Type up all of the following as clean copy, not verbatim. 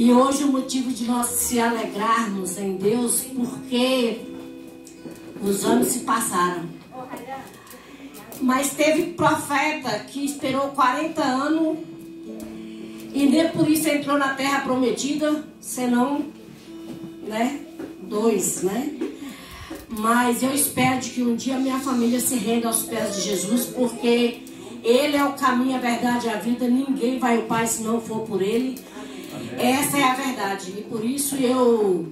E hoje o motivo de nós se alegrarmos em Deus, porque os anos se passaram. Mas teve profeta que esperou 40 anos e nem por isso entrou na terra prometida, senão, né, 2, né? Mas eu espero de que um dia minha família se renda aos pés de Jesus, porque Ele é o caminho, a verdade e a vida. Ninguém vai ao Pai se não for por Ele. Essa é a verdade. E por isso eu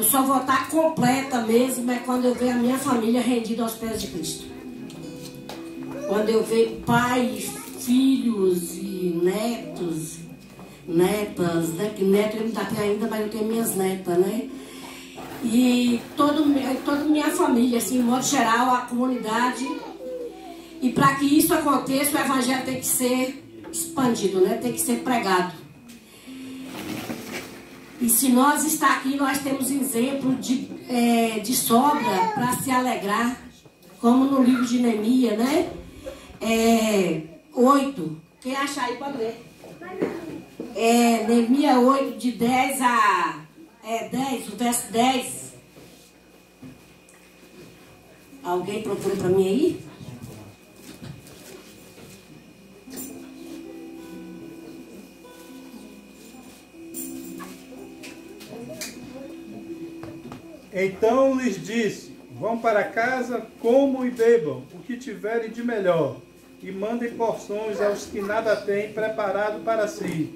só vou estar completa mesmo é quando eu ver a minha família rendida aos pés de Cristo. Quando eu ver pai, filhos e netos, netas, né? Que neto eu não tenho ainda, mas eu tenho minhas netas, né? E toda minha família, assim, de modo geral, a comunidade. E para que isso aconteça, o evangelho tem que ser expandido, né? Tem que ser pregado. E se nós está aqui, nós temos exemplo de sobra para se alegrar, como no livro de Neemias, né? 8. Quem achar aí pode ler. Neemias 8, de 10 a 10, o verso 10. Alguém procura para mim aí? Então lhes disse: vão para casa, comam e bebam o que tiverem de melhor, e mandem porções aos que nada têm preparado para si,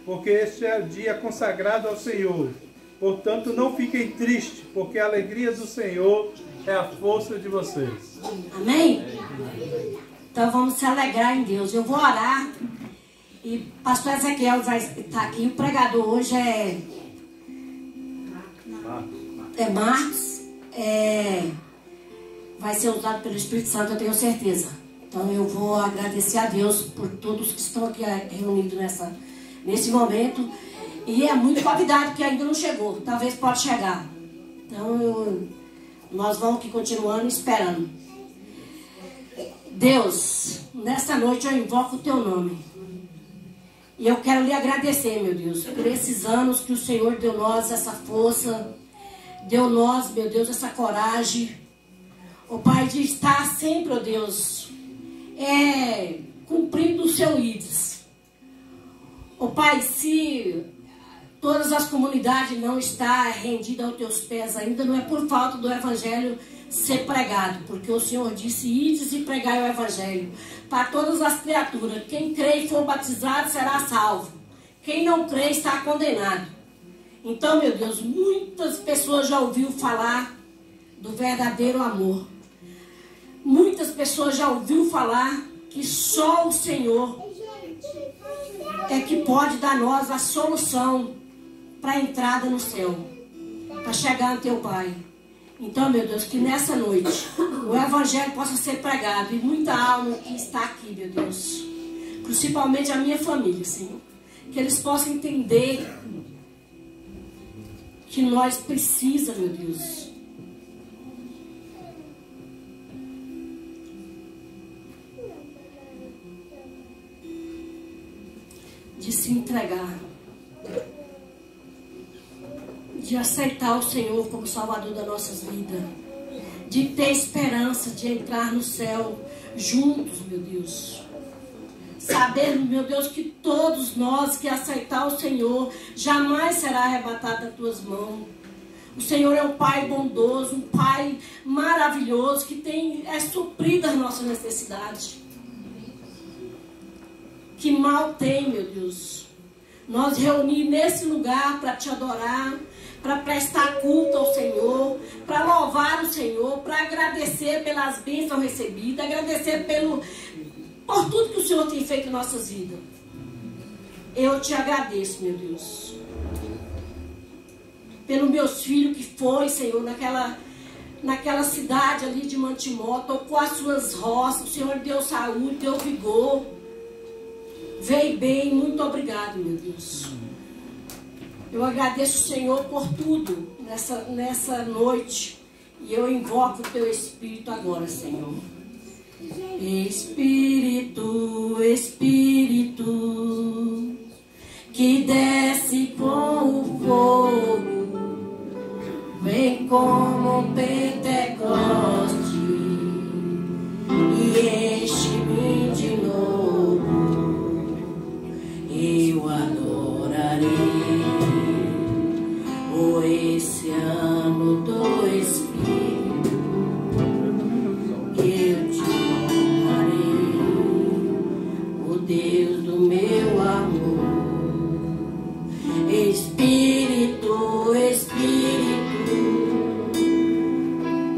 porque este é o dia consagrado ao Senhor. Portanto, não fiquem tristes, porque a alegria do Senhor é a força de vocês. Amém? Então vamos se alegrar em Deus. Eu vou orar. E pastor Ezequiel vai estar aqui. O pregador hoje é Marcos. Vai ser usado pelo Espírito Santo, eu tenho certeza. Então eu vou agradecer a Deus por todos que estão aqui reunidos nesse momento. E é muito convidado que ainda não chegou. Talvez pode chegar. Então nós vamos aqui continuando esperando. Deus, nesta noite eu invoco o teu nome. E eu quero lhe agradecer, meu Deus, por esses anos que o Senhor deu nós essa força, deu nós, meu Deus, essa coragem. O Pai, de estar sempre, ó Deus, cumprindo o seu ídis. O Pai, se todas as comunidades não estão rendidas aos teus pés ainda, não é por falta do Evangelho ser pregado, porque o Senhor disse: ides e pregai o Evangelho para todas as criaturas. Quem crê e for batizado será salvo. Quem não crê está condenado. Então, meu Deus, muitas pessoas já ouviram falar do verdadeiro amor. Muitas pessoas já ouviram falar que só o Senhor é que pode dar a nós a solução para a entrada no céu, para chegar no teu Pai. Então, meu Deus, que nessa noite o Evangelho possa ser pregado e muita alma que está aqui, meu Deus, principalmente a minha família, Senhor, que eles possam entender que nós precisamos, meu Deus, de se entregar, de aceitar o Senhor como Salvador das nossas vidas, de ter esperança de entrar no céu juntos, meu Deus. Saber, meu Deus, que todos nós que aceitar o Senhor jamais será arrebatado das tuas mãos. O Senhor é um Pai bondoso, um Pai maravilhoso, que é suprido as nossas necessidades. Que mal tem, meu Deus, nós reunir nesse lugar para te adorar, para prestar culto ao Senhor, para louvar o Senhor, para agradecer pelas bênçãos recebidas, agradecer por tudo que o Senhor tem feito em nossas vidas. Eu te agradeço, meu Deus, pelos meus filhos que foi, Senhor, naquela cidade ali de Mantimó, tocou as suas roças, o Senhor deu saúde, deu vigor, veio bem, muito obrigado, meu Deus. Eu agradeço o Senhor por tudo nessa noite. E eu invoco o teu Espírito agora, Senhor. Espírito, Espírito, que desce com o fogo, vem como Pentecoste e enche-me de novo. Eu adorarei o oceano do Espírito, eu te honrarei, o Deus do meu amor. Espírito, Espírito,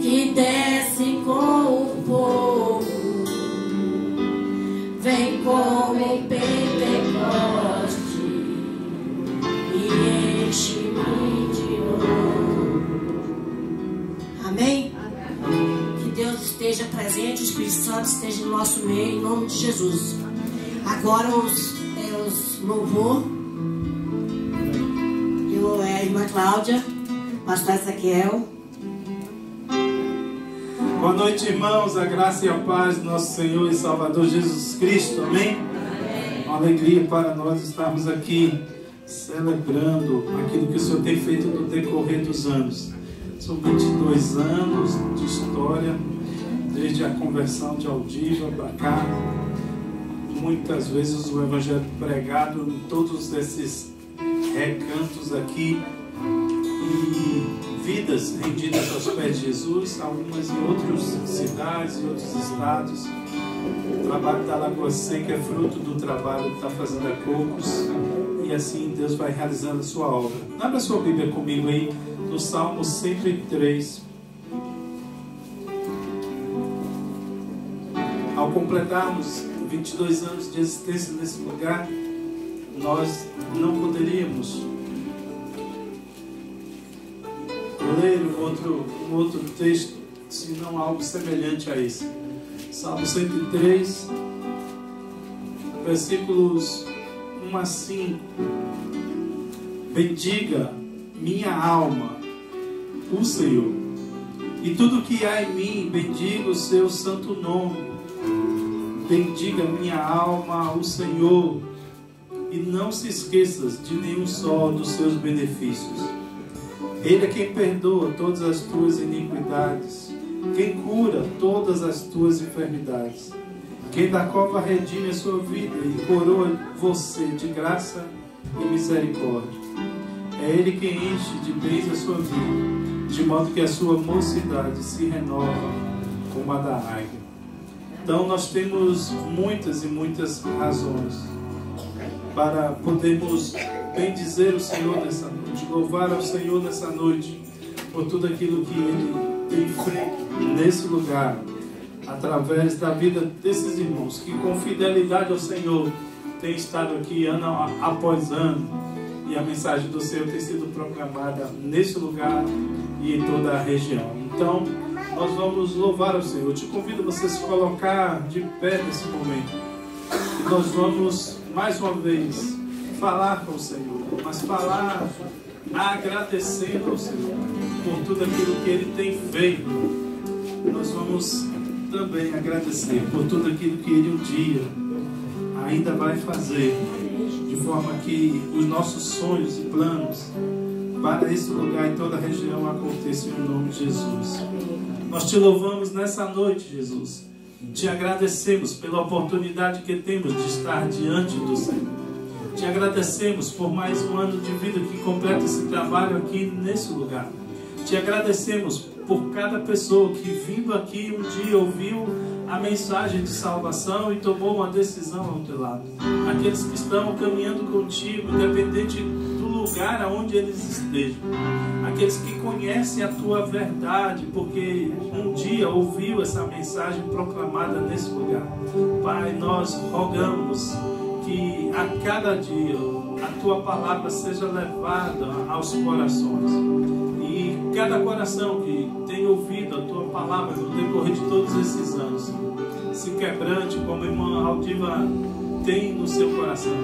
que desce com o fogo, vem como em Pentecoste e enche-me de novo. Amém? Que Deus esteja presente, o Espírito Santo esteja no nosso meio, em nome de Jesus. Agora os louvor. A irmã Cláudia, pastor Ezequiel. Boa noite, irmãos. A graça e a paz do nosso Senhor e Salvador Jesus Cristo. Amém? Uma alegria para nós estarmos aqui celebrando aquilo que o Senhor tem feito no decorrer dos anos. São 22 anos de história, desde a conversão de Aldiva para cá. Muitas vezes o Evangelho pregado em todos esses recantos aqui e vidas rendidas aos pés de Jesus, algumas em outras cidades e outros estados. O trabalho da Lagoa Seca é fruto do trabalho que está fazendo a Cocos, e assim Deus vai realizando a sua obra. Abra sua Bíblia comigo aí no Salmo 103. Ao completarmos 22 anos de existência nesse lugar, nós não poderíamos ler um outro texto, senão algo semelhante a esse. Salmo 103, versículos 1 a 5. Bendiga minha alma o Senhor, e tudo que há em mim, bendiga o seu santo nome. Bendiga minha alma o Senhor, e não se esqueças de nenhum só dos seus benefícios. Ele é quem perdoa todas as tuas iniquidades, quem cura todas as tuas enfermidades, quem da cova redime a sua vida e coroa você de graça e misericórdia. É Ele quem enche de bens a sua vida, de modo que a sua mocidade se renova como a da águia. Então nós temos muitas e muitas razões para podermos bendizer o Senhor nessa noite, louvar ao Senhor nessa noite por tudo aquilo que Ele tem feito nesse lugar, através da vida desses irmãos que com fidelidade ao Senhor têm estado aqui ano após ano, e a mensagem do Senhor tem sido proclamada nesse lugar e em toda a região. Então nós vamos louvar ao Senhor. Eu te convido a você se colocar de pé nesse momento, e nós vamos mais uma vez falar com o Senhor, mas falar agradecendo ao Senhor por tudo aquilo que Ele tem feito. Nós vamos também agradecer por tudo aquilo que Ele um dia ainda vai fazer, de forma que os nossos sonhos e planos para esse lugar e toda a região aconteçam em nome de Jesus. Nós te louvamos nessa noite, Jesus. Te agradecemos pela oportunidade que temos de estar diante do Senhor. Te agradecemos por mais um ano de vida que completa esse trabalho aqui nesse lugar. Te agradecemos por cada pessoa que vindo aqui um dia ouviu a mensagem de salvação e tomou uma decisão ao teu lado. Aqueles que estão caminhando contigo, independente do lugar aonde eles estejam. Aqueles que conhecem a tua verdade, porque um dia ouviu essa mensagem proclamada nesse lugar. Pai, nós rogamos que a cada dia a tua palavra seja levada aos corações. E cada coração que tem ouvido a tua palavra no decorrer de todos esses anos se quebrante, como a irmã Aldiva tem no seu coração.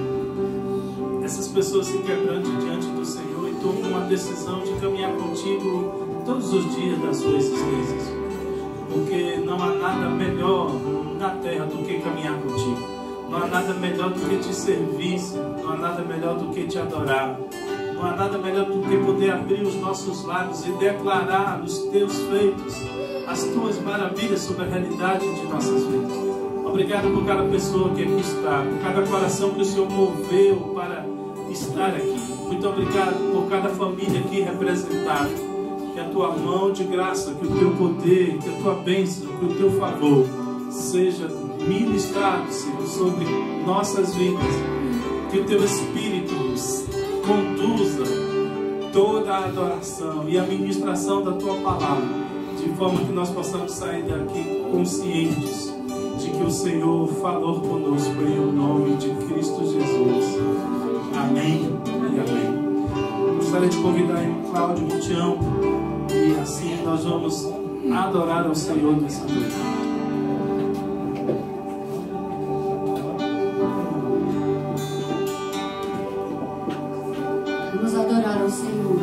Essas pessoas se quebrantem diante do Senhor e tomam uma decisão de caminhar contigo todos os dias da sua existência. Porque não há nada melhor na terra do que caminhar contigo. Não há nada melhor do que te servir, Senhor. Não há nada melhor do que te adorar. Não há nada melhor do que poder abrir os nossos lábios e declarar os teus feitos, as tuas maravilhas sobre a realidade de nossas vidas. Obrigado por cada pessoa que aqui está, por cada coração que o Senhor moveu para estar aqui. Muito obrigado por cada família aqui representada. Que a tua mão de graça, que o teu poder, que a tua bênção, que o teu favor seja ministrado, Senhor, sobre nossas vidas. Que o teu Espírito conduza toda a adoração e a ministração da tua palavra, de forma que nós possamos sair daqui conscientes de que o Senhor falou conosco em o nome de Cristo Jesus. Amém e amém. Gostaria de convidar o Cláudio Rutião, e assim nós vamos adorar ao Senhor nessa noite. Vamos adorar ao Senhor.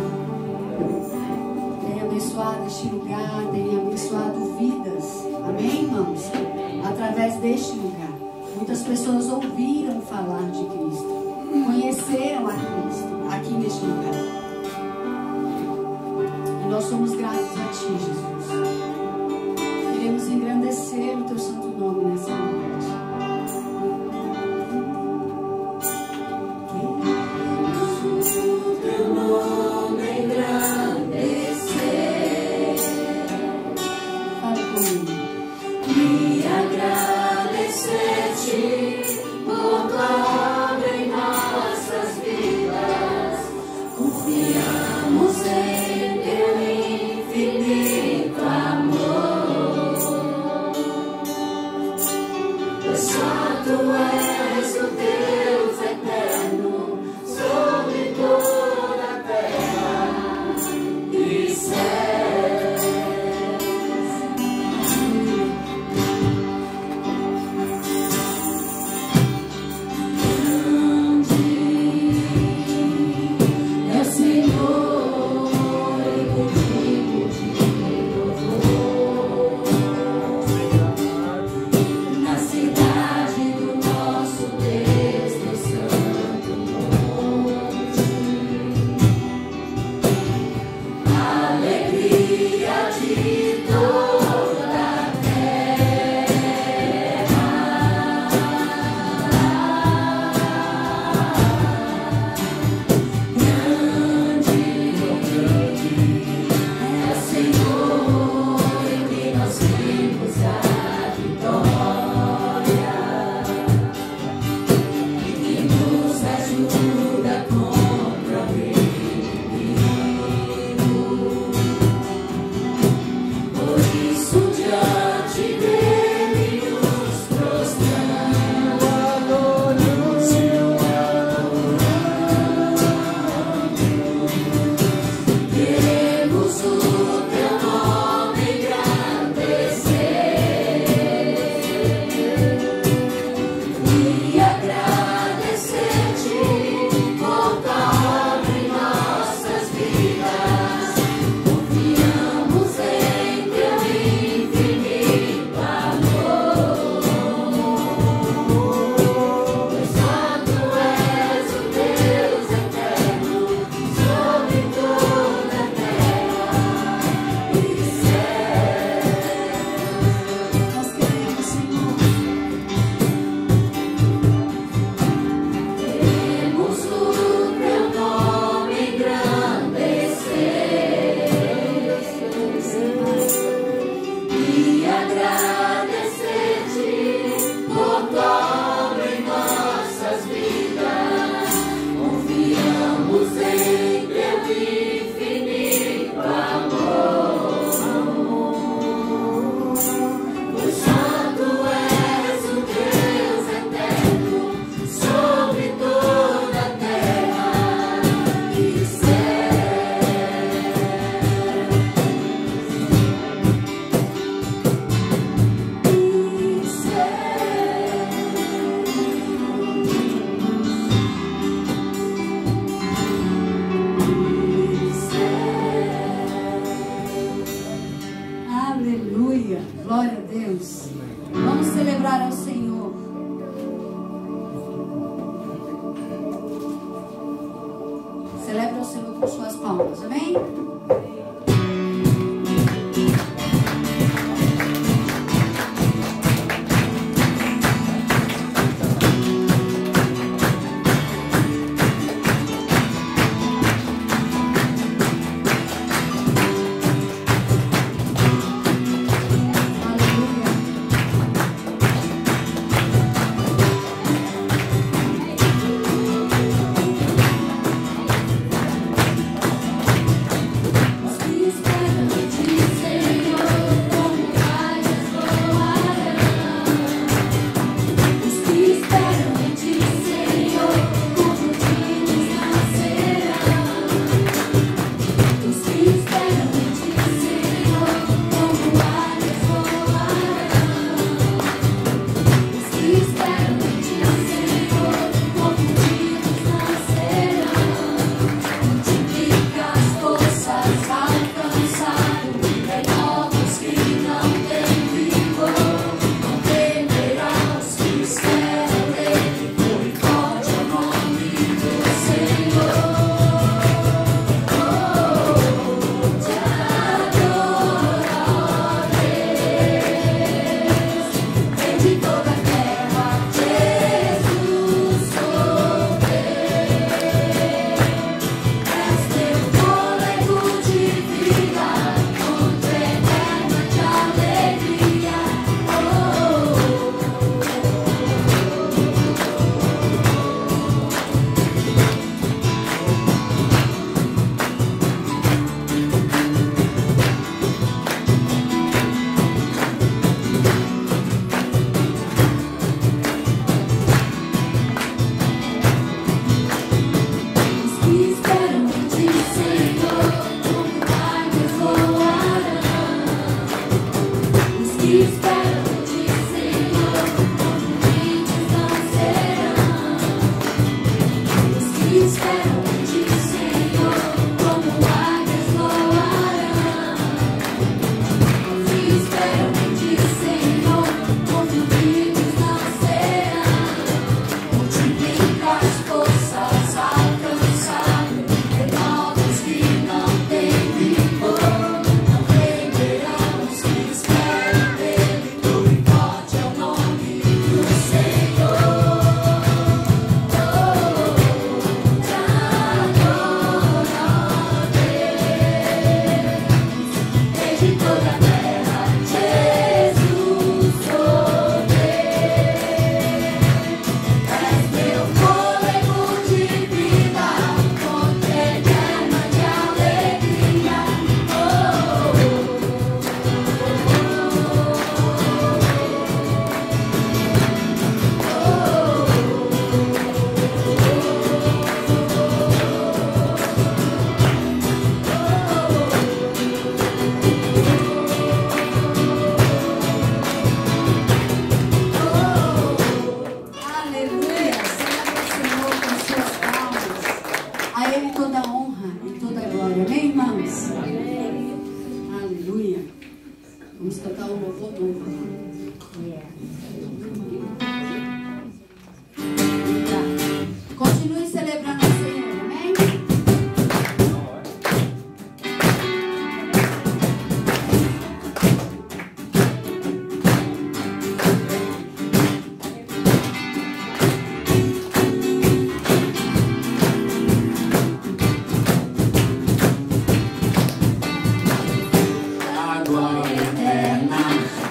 Tem abençoado este lugar, tem abençoado vidas. Amém, irmãos? Através deste lugar. Muitas pessoas ouviram falar de Cristo, conheceram a Cristo aqui neste lugar. E nós somos gratos a Ti, Jesus. Queremos engrandecer o Teu santo nome nessa noite. Celebra o Senhor com suas palmas. Amém?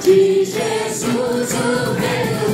De Jesus o Rei.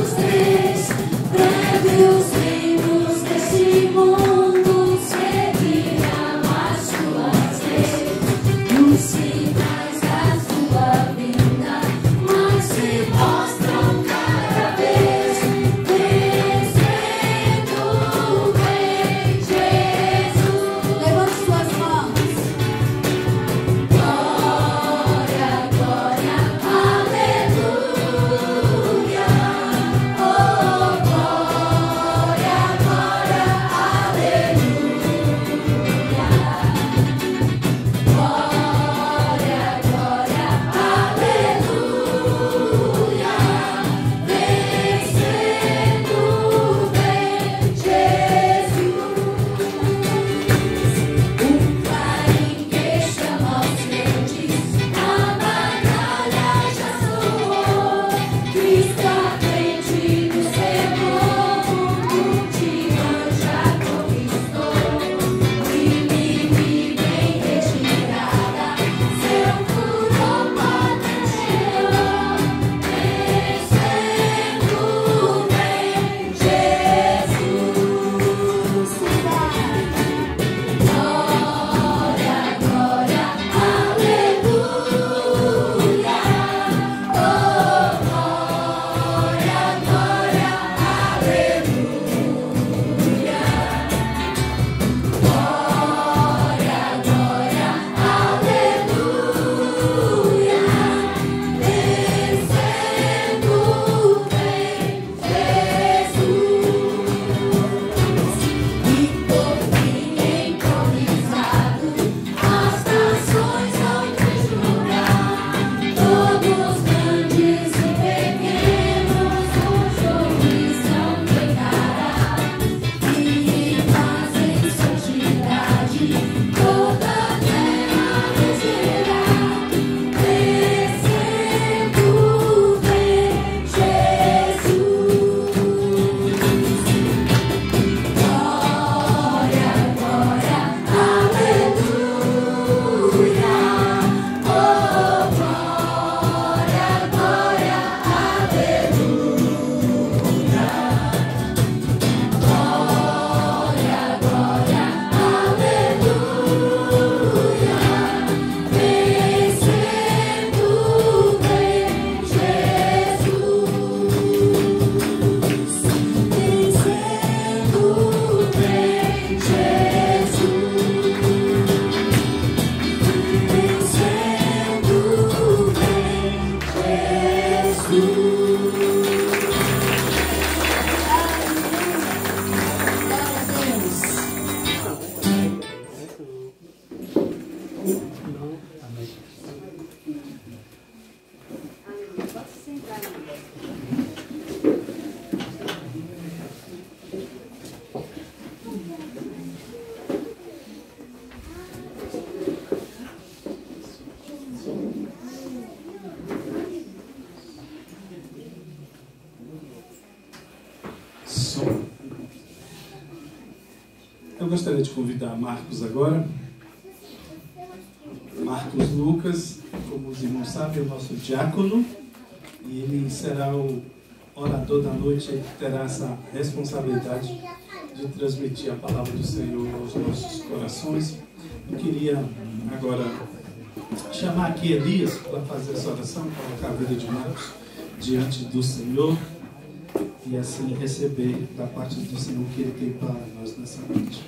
gostaria de convidar Marcos agora. Marcos Lucas, como os irmãos sabem, é o nosso diácono, e ele será o orador da noite e terá essa responsabilidade de transmitir a palavra do Senhor aos nossos corações. Eu queria agora chamar aqui Elias para fazer essa oração, colocar a vida de Marcos diante do Senhor e assim receber da parte do Senhor o que Ele tem para nós nessa noite.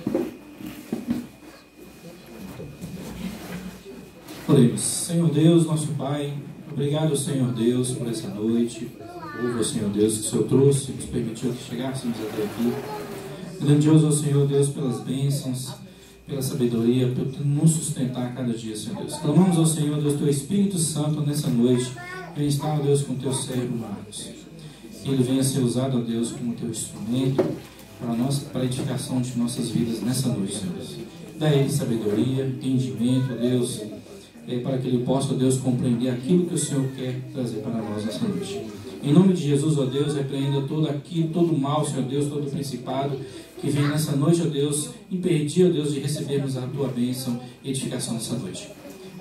Oremos. Senhor Deus, nosso Pai, obrigado, Senhor Deus, por essa noite. Ouve, Senhor Deus, que o Senhor trouxe e nos permitiu que chegássemos até aqui. Grandioso, Senhor Deus, pelas bênçãos, pela sabedoria, por nos sustentar a cada dia, Senhor Deus. Clamamos ao Senhor Deus, Teu Espírito Santo nessa noite, vem estar, ó Deus, com Teu servo Marcos. Que ele venha ser usado, ó Deus, como Teu instrumento para a edificação de nossas vidas nessa noite, Senhor Deus. Dá a ele sabedoria, entendimento, Deus, para que ele possa, ó Deus, compreender aquilo que o Senhor quer trazer para nós nessa noite. Em nome de Jesus, ó Deus, repreenda todo o mal, Senhor Deus, todo o principado que vem nessa noite, ó Deus, impedir, ó Deus, de recebermos a Tua bênção e edificação nessa noite.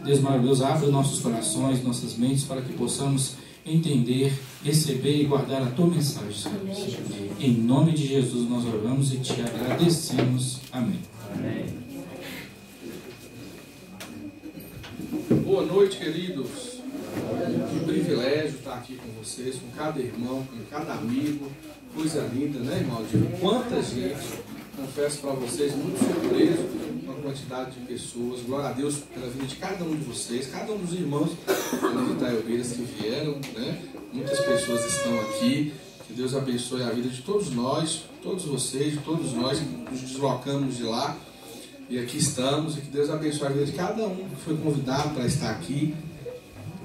Deus maravilhoso, abre nossos corações, nossas mentes, para que possamos entender, receber e guardar a Tua mensagem, Senhor Deus. Em nome de Jesus nós oramos e Te agradecemos. Amém. Amém. Boa noite, queridos. Que privilégio estar aqui com vocês, com cada irmão, com cada amigo. Coisa linda, né, irmão? Quanta gente, confesso para vocês, muito surpreso com a quantidade de pessoas. Glória a Deus pela vida de cada um de vocês, cada um dos irmãos de Itaioeiras que vieram, né? Muitas pessoas estão aqui. Que Deus abençoe a vida de todos nós, todos vocês, de todos nós que nos deslocamos de lá. E aqui estamos, e que Deus abençoe a vida de cada um que foi convidado para estar aqui.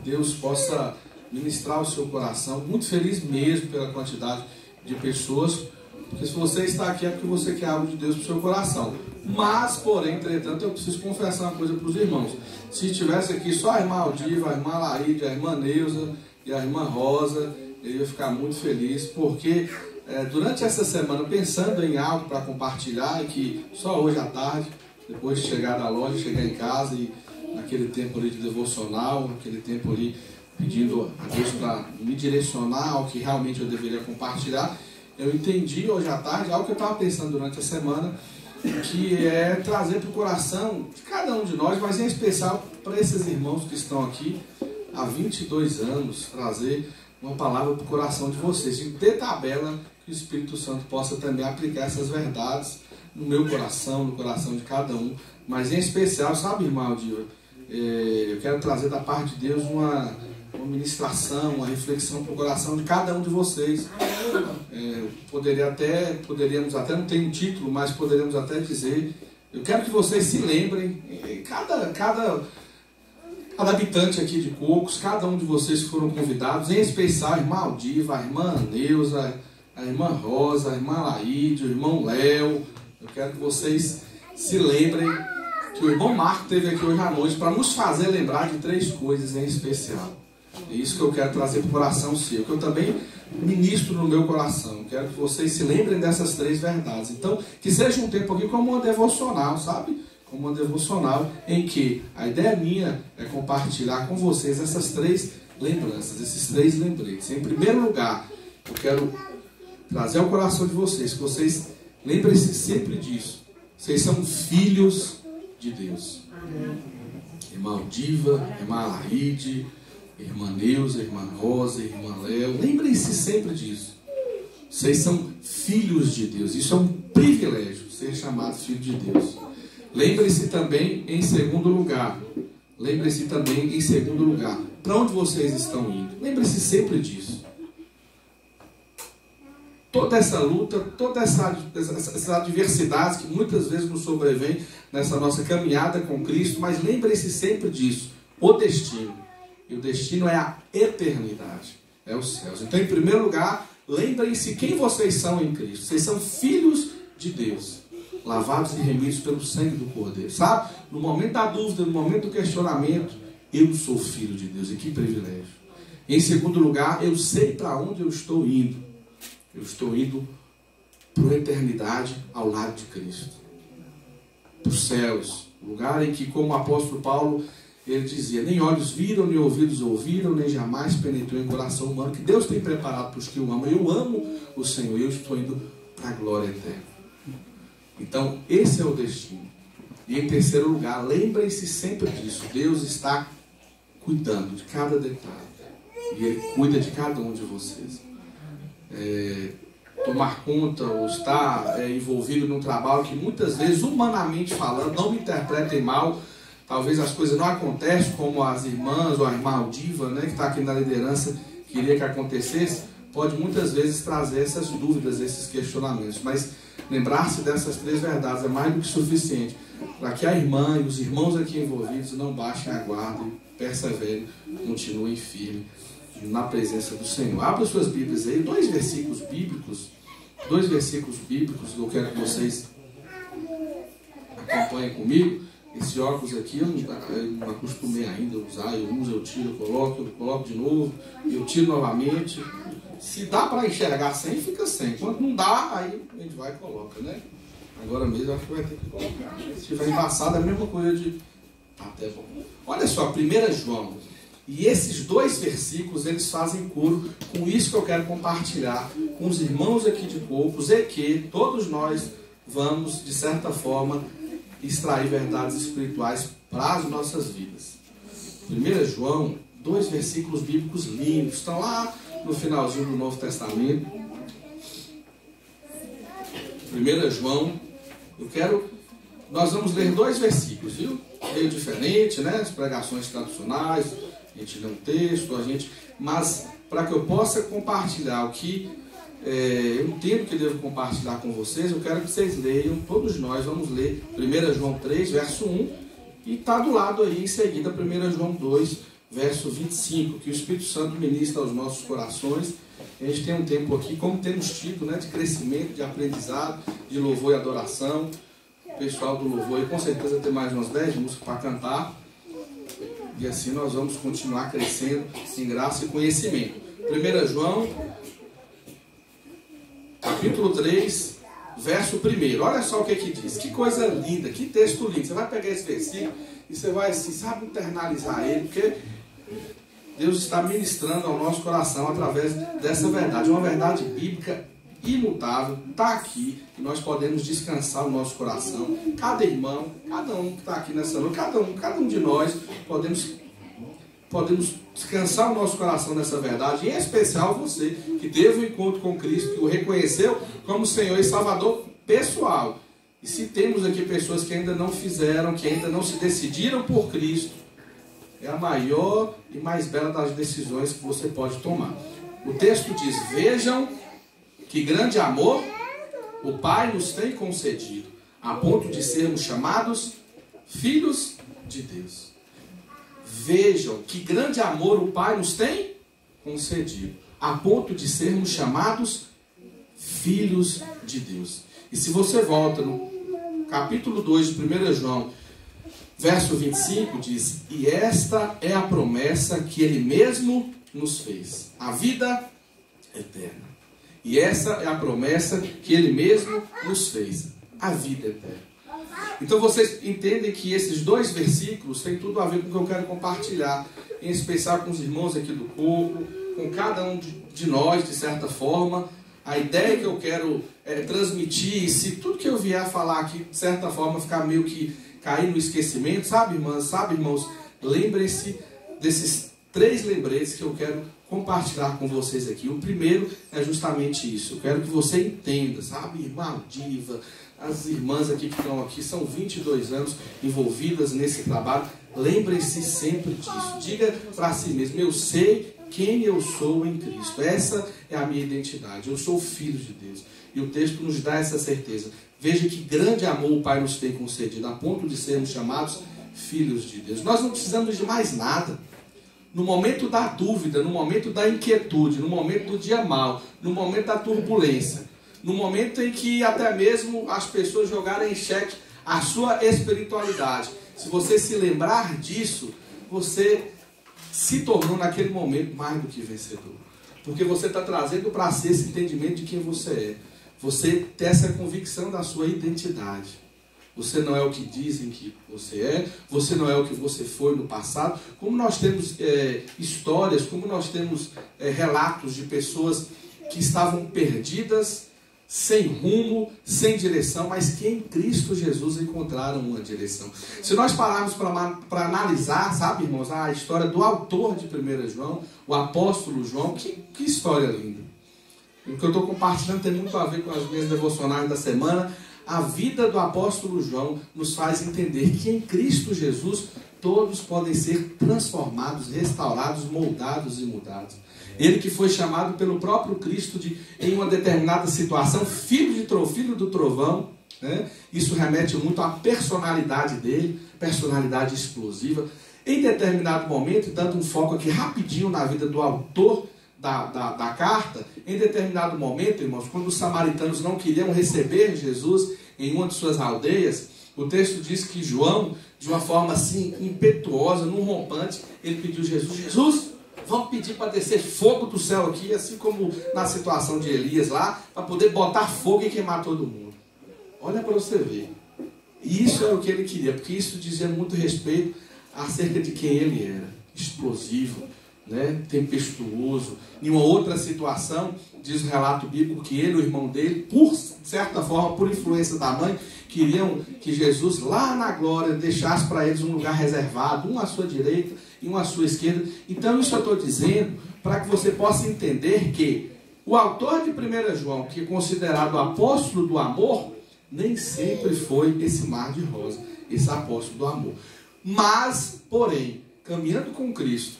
Deus possa ministrar o seu coração. Muito feliz mesmo pela quantidade de pessoas, porque se você está aqui é porque você quer algo de Deus para o seu coração. Mas, porém, entretanto, eu preciso confessar uma coisa para os irmãos. Se estivesse aqui só a irmã Aldiva, a irmã Laíde, a irmã Neuza e a irmã Rosa, eu ia ficar muito feliz, porque durante essa semana, pensando em algo para compartilhar, e que só hoje à tarde, depois de chegar da loja, chegar em casa e naquele tempo ali de devocional, naquele tempo ali pedindo a Deus para me direcionar ao que realmente eu deveria compartilhar, eu entendi hoje à tarde algo que eu estava pensando durante a semana, que é trazer para o coração de cada um de nós, mas em especial para esses irmãos que estão aqui há 22 anos, trazer uma palavra para o coração de vocês, de ter tabela, que o Espírito Santo possa também aplicar essas verdades no meu coração, no coração de cada um, mas em especial, sabe, irmã Aldiva, eu quero trazer da parte de Deus uma ministração, uma reflexão para o coração de cada um de vocês. Poderíamos até, não tem um título, mas poderíamos até dizer, eu quero que vocês se lembrem, cada habitante aqui de Cocos, cada um de vocês que foram convidados, em especial a irmã Aldiva, a irmã Neuza, a irmã Rosa, a irmã Laíde, o irmão Léo. Eu quero que vocês se lembrem que o irmão Marco esteve aqui hoje à noite para nos fazer lembrar de 3 coisas em especial. É isso que eu quero trazer para o coração seu, que eu também ministro no meu coração. Eu quero que vocês se lembrem dessas 3 verdades. Então, que seja um tempo aqui como uma devocional, sabe? Como uma devocional em que a ideia minha é compartilhar com vocês essas 3 lembranças, esses 3 lembretes. Em primeiro lugar, eu quero trazer ao coração de vocês, que vocês lembrem-se sempre disso. Vocês são filhos de Deus. Irmã Aldiva, irmã Laíde, irmã Neuza, irmã Rosa, irmã Léo, lembrem-se sempre disso. Vocês são filhos de Deus. Isso é um privilégio, ser chamado filho de Deus. Lembre-se também em segundo lugar. Lembre-se também em segundo lugar. Para onde vocês estão indo? Lembre-se sempre disso. Toda essa luta, todas essas adversidades que muitas vezes nos sobrevêm nessa nossa caminhada com Cristo, mas lembre-se sempre disso. O destino. E o destino é a eternidade. É os céus. Então, em primeiro lugar, lembrem-se quem vocês são em Cristo. Vocês são filhos de Deus, lavados e remidos pelo sangue do Cordeiro. Sabe? No momento da dúvida, no momento do questionamento, eu sou filho de Deus. E que privilégio. Em segundo lugar, eu sei para onde eu estou indo. Eu estou indo para a eternidade ao lado de Cristo. para os céus. Lugar em que, como o apóstolo Paulo, ele dizia, nem olhos viram, nem ouvidos ouviram, nem jamais penetrou em coração humano, que Deus tem preparado para os que o amam. Eu amo o Senhor, eu estou indo para a glória eterna. Então, esse é o destino. E em terceiro lugar, lembrem-se sempre disso. Deus está cuidando de cada detalhe. E Ele cuida de cada um de vocês. Tomar conta ou estar envolvido num trabalho que muitas vezes, humanamente falando, não me interpretem mal, talvez as coisas não acontecem como as irmãs ou a irmã Aldiva, né, que está aqui na liderança, queria que acontecesse, pode muitas vezes trazer essas dúvidas, esses questionamentos. Mas lembrar-se dessas três verdades é mais do que suficiente para que a irmã e os irmãos aqui envolvidos não baixem a guarda e perseverem, continuem firmes na presença do Senhor. Abra suas Bíblias aí, dois versículos bíblicos que eu quero que vocês acompanhem comigo. Esse óculos aqui eu não acostumei ainda a usar, eu uso, eu tiro, eu coloco de novo, eu tiro novamente. Se dá para enxergar sem, fica sem. Quando não dá, aí a gente vai e coloca, né? Agora mesmo acho que vai ter que colocar. Se tiver embaçado, é a mesma coisa de... Tá até bom. Olha só, 1 João. E esses dois versículos, eles fazem coro com isso que eu quero compartilhar com os irmãos aqui de Cocos, e que todos nós vamos, de certa forma, extrair verdades espirituais para as nossas vidas. 1 João, dois versículos bíblicos lindos, estão lá no finalzinho do Novo Testamento. 1 João, nós vamos ler dois versículos, viu? Meio diferente, né? As pregações tradicionais, a gente lê um texto, mas para que eu possa compartilhar o que eu entendo que devo compartilhar com vocês, eu quero que vocês leiam, todos nós vamos ler 1 João 3, verso 1, e está do lado aí em seguida 1 João 2, verso 25, que o Espírito Santo ministra aos nossos corações. A gente tem um tempo aqui, como temos tido, né, de crescimento, de aprendizado, de louvor e adoração. O pessoal do louvor, e com certeza tem mais umas 10 músicas para cantar. E assim nós vamos continuar crescendo em graça e conhecimento. 1 João, capítulo 3, verso 1. Olha só o que diz. Que coisa linda, que texto lindo. Você vai pegar esse versículo e você vai, assim, sabe, internalizar ele, porque Deus está ministrando ao nosso coração através dessa verdade. Uma verdade bíblica imutável, está aqui, e nós podemos descansar o nosso coração. Cada irmão, cada um que está aqui nessa noite, cada um de nós podemos descansar o nosso coração nessa verdade, em especial você que teve um encontro com Cristo, que o reconheceu como Senhor e Salvador pessoal. E se temos aqui pessoas que ainda não fizeram, que ainda não se decidiram por Cristo, é a maior e mais bela das decisões que você pode tomar. O texto diz: vejam que grande amor o Pai nos tem concedido, a ponto de sermos chamados filhos de Deus. Vejam que grande amor o Pai nos tem concedido, a ponto de sermos chamados filhos de Deus. E se você volta no capítulo 2 de 1 João, verso 25, diz: e esta é a promessa que Ele mesmo nos fez, a vida eterna. E essa é a promessa que Ele mesmo nos fez, a vida eterna. Então vocês entendem que esses dois versículos têm tudo a ver com o que eu quero compartilhar, em especial com os irmãos aqui do corpo, com cada um de nós, de certa forma. A ideia que eu quero transmitir, se tudo que eu vier a falar aqui, de certa forma, ficar meio que cair no esquecimento, sabe, irmãs, sabe, irmãos, lembrem-se desses 3 lembretes que eu quero compartilhar com vocês aqui. O primeiro é justamente isso. Eu quero que você entenda, sabe, irmã Diva, as irmãs aqui que estão aqui, são 22 anos envolvidas nesse trabalho. Lembrem-se sempre disso. Diga para si mesmo: eu sei quem eu sou em Cristo. Essa é a minha identidade. Eu sou filho de Deus. E o texto nos dá essa certeza. Veja que grande amor o Pai nos tem concedido, a ponto de sermos chamados filhos de Deus. Nós não precisamos de mais nada. No momento da dúvida, no momento da inquietude, no momento do dia mau, no momento da turbulência, no momento em que até mesmo as pessoas jogarem em xeque a sua espiritualidade, se você se lembrar disso, você se tornou naquele momento mais do que vencedor. Porque você está trazendo para si esse entendimento de quem você é. Você tem essa convicção da sua identidade. Você não é o que dizem que você é. Você não é o que você foi no passado. Como nós temos histórias, como nós temos relatos de pessoas que estavam perdidas, sem rumo, sem direção, mas que em Cristo Jesus encontraram uma direção. Se nós pararmos para analisar, sabe, irmãos, a história do autor de 1 João, o apóstolo João, que história linda. O que eu estou compartilhando tem muito a ver com as minhas devocionais da semana. A vida do apóstolo João nos faz entender que em Cristo Jesus todos podem ser transformados, restaurados, moldados e mudados. Ele que foi chamado pelo próprio Cristo em uma determinada situação, filho do trovão, né? Isso remete muito à personalidade dele, personalidade explosiva. Em determinado momento, dando um foco aqui rapidinho na vida do autor da carta, em determinado momento, irmãos, quando os samaritanos não queriam receber Jesus em uma de suas aldeias, o texto diz que João, de uma forma assim impetuosa, num rompante, ele pediu Jesus, vamos pedir para descer fogo do céu aqui, assim como na situação de Elias lá, para poder botar fogo e queimar todo mundo. Olha para você ver. Isso é o que ele queria, porque isso dizia muito respeito acerca de quem ele era. Explosivo, né? Tempestuoso. Em uma outra situação, diz o relato bíblico que ele e o irmão dele, por certa forma, por influência da mãe, queriam que Jesus lá na glória deixasse para eles um lugar reservado, um à sua direita e um à sua esquerda. Então isso eu estou dizendo para que você possa entender que o autor de 1 João, que é considerado o apóstolo do amor, nem sempre foi esse mar de rosa, esse apóstolo do amor. Mas, porém, caminhando com Cristo,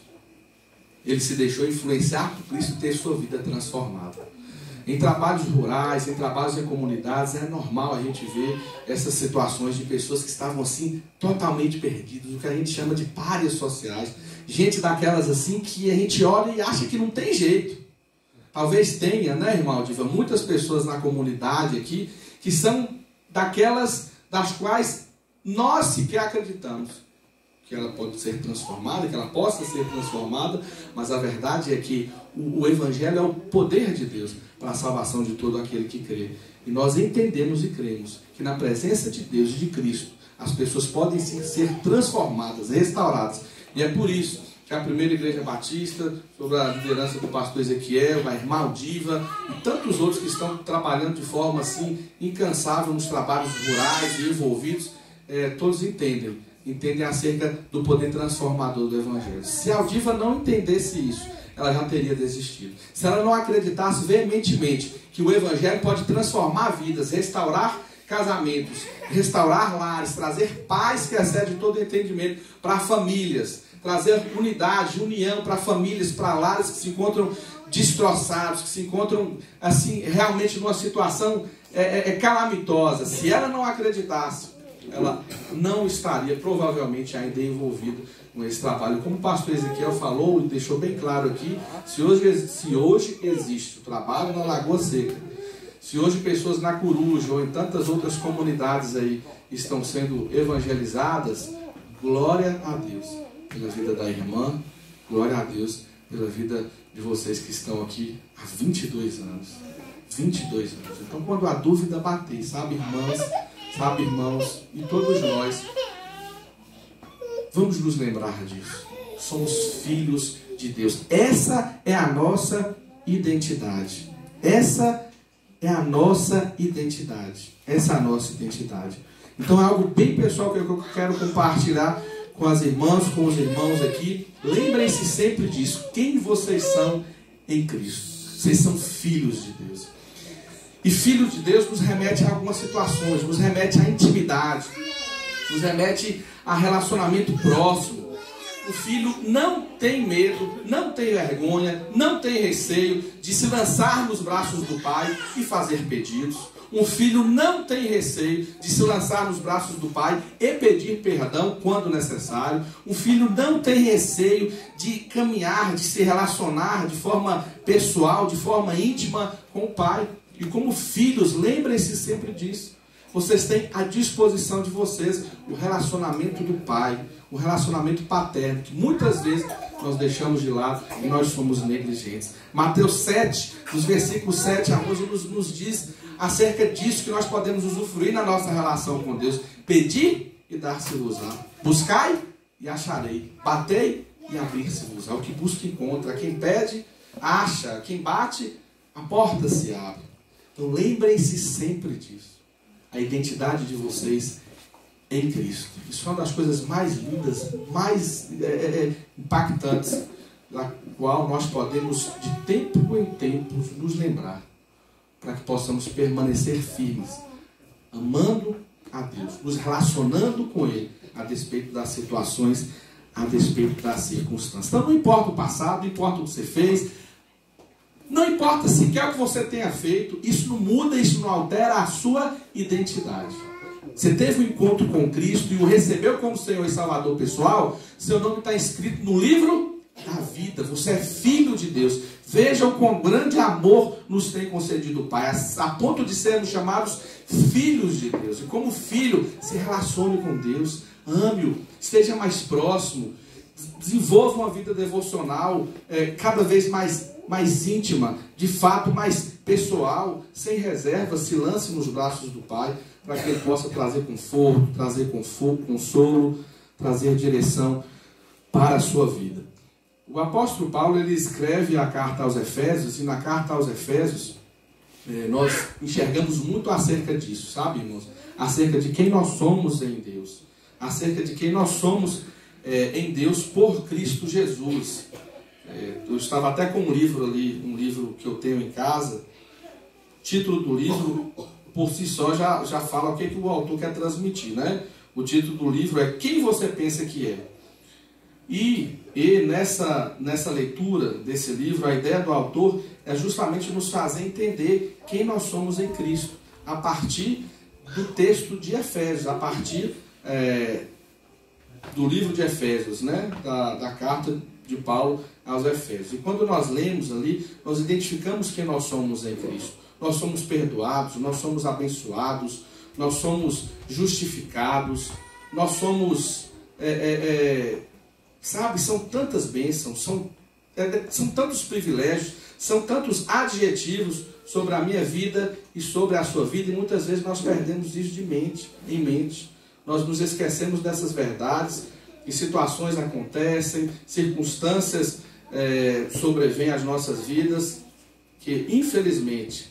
ele se deixou influenciar por Cristo ter sua vida transformada. Em trabalhos rurais, em trabalhos em comunidades, é normal a gente ver essas situações de pessoas que estavam assim, totalmente perdidas, o que a gente chama de párias sociais. Gente daquelas assim que a gente olha e acha que não tem jeito. Talvez tenha, né, irmão Aldiva, muitas pessoas na comunidade aqui que são daquelas das quais nós sequer acreditamos que ela pode ser transformada, que ela possa ser transformada, mas a verdade é que o Evangelho é o poder de Deus para a salvação de todo aquele que crê. E nós entendemos e cremos que na presença de Deus e de Cristo, as pessoas podem sim ser transformadas, restauradas. E é por isso que a Primeira Igreja Batista, sob a liderança do pastor Ezequiel, a irmã Aldiva e tantos outros que estão trabalhando de forma assim incansável nos trabalhos rurais e envolvidos, todos entendem acerca do poder transformador do Evangelho. Se a Aldiva não entendesse isso, ela já teria desistido. Se ela não acreditasse veementemente que o Evangelho pode transformar vidas, restaurar casamentos, restaurar lares, trazer paz que excede todo entendimento para famílias, trazer unidade, união para famílias, para lares que se encontram destroçados, que se encontram assim realmente numa situação calamitosa. Se ela não acreditasse, ela não estaria provavelmente ainda envolvida com esse trabalho. Como o pastor Ezequiel falou e deixou bem claro aqui, se hoje existe o trabalho na Lagoa Seca, se hoje pessoas na Coruja ou em tantas outras comunidades aí estão sendo evangelizadas, glória a Deus pela vida da irmã, glória a Deus pela vida de vocês que estão aqui há 22 anos. 22 anos. Então, quando a dúvida bater, sabe, irmãs, sabe, irmãos, e todos nós, vamos nos lembrar disso. Somos filhos de Deus. Essa é a nossa identidade. Essa é a nossa identidade. Essa é a nossa identidade. Então é algo bem pessoal que eu quero compartilhar com as irmãs, com os irmãos aqui. Lembrem-se sempre disso. Quem vocês são em Cristo. Vocês são filhos de Deus. E filho de Deus nos remete a algumas situações, nos remete à intimidade, nos remete a relacionamento próximo. O filho não tem medo, não tem vergonha, não tem receio de se lançar nos braços do pai e fazer pedidos. Um filho não tem receio de se lançar nos braços do pai e pedir perdão quando necessário. Um filho não tem receio de caminhar, de se relacionar de forma pessoal, de forma íntima com o pai. E como filhos, lembrem-se sempre disso. Vocês têm à disposição de vocês o relacionamento do pai, o relacionamento paterno, que muitas vezes nós deixamos de lado e nós somos negligentes. Mateus 7, dos versículos 7 a 11, nos diz acerca disso, que nós podemos usufruir na nossa relação com Deus. Pedi e dar-se-vos-á. Buscai e acharei. Batei e abrir-se-vos-á. O que busca encontra. Quem pede, acha. Quem bate, a porta se abre. Então lembrem-se sempre disso. A identidade de vocês em Cristo. Isso é uma das coisas mais lindas, mais impactantes, da qual nós podemos de tempo em tempo nos lembrar, para que possamos permanecer firmes, amando a Deus, nos relacionando com Ele, a despeito das situações, a despeito das circunstâncias. Então não importa o passado, não importa o que você fez, não importa sequer o que você tenha feito, isso não muda, isso não altera a sua identidade. Você teve um encontro com Cristo e o recebeu como Senhor e Salvador pessoal, seu nome está escrito no livro da vida. Você é filho de Deus. Veja o quão grande amor nos tem concedido o Pai, a ponto de sermos chamados filhos de Deus. E como filho, se relacione com Deus, ame-o, esteja mais próximo, desenvolva uma vida devocional cada vez mais íntima, de fato mais pessoal, sem reserva. Se lance nos braços do Pai, para que Ele possa trazer conforto, trazer consolo, trazer direção para a sua vida. O apóstolo Paulo, ele escreve a carta aos Efésios, e na carta aos Efésios nós enxergamos muito acerca disso, sabe, irmãos? Acerca de quem nós somos em Deus, acerca de quem nós somos em Deus por Cristo Jesus. Eu estava até com um livro ali, um livro que eu tenho em casa. O título do livro, por si só, já fala o que o autor quer transmitir, né? O título do livro é Quem Você Pensa Que É? E nessa leitura desse livro, a ideia do autor é justamente nos fazer entender quem nós somos em Cristo, a partir do texto de Efésios, a partir do livro de Efésios, né? da carta de Paulo aos Efésios. E quando nós lemos ali, nós identificamos quem nós somos em Cristo. Nós somos perdoados, nós somos abençoados, nós somos justificados, nós somos, sabe, são tantas bênçãos, são tantos privilégios, são tantos adjetivos sobre a minha vida e sobre a sua vida, e muitas vezes nós perdemos isso em mente. Nós nos esquecemos dessas verdades, e situações acontecem, circunstâncias sobrevêm às nossas vidas, que infelizmente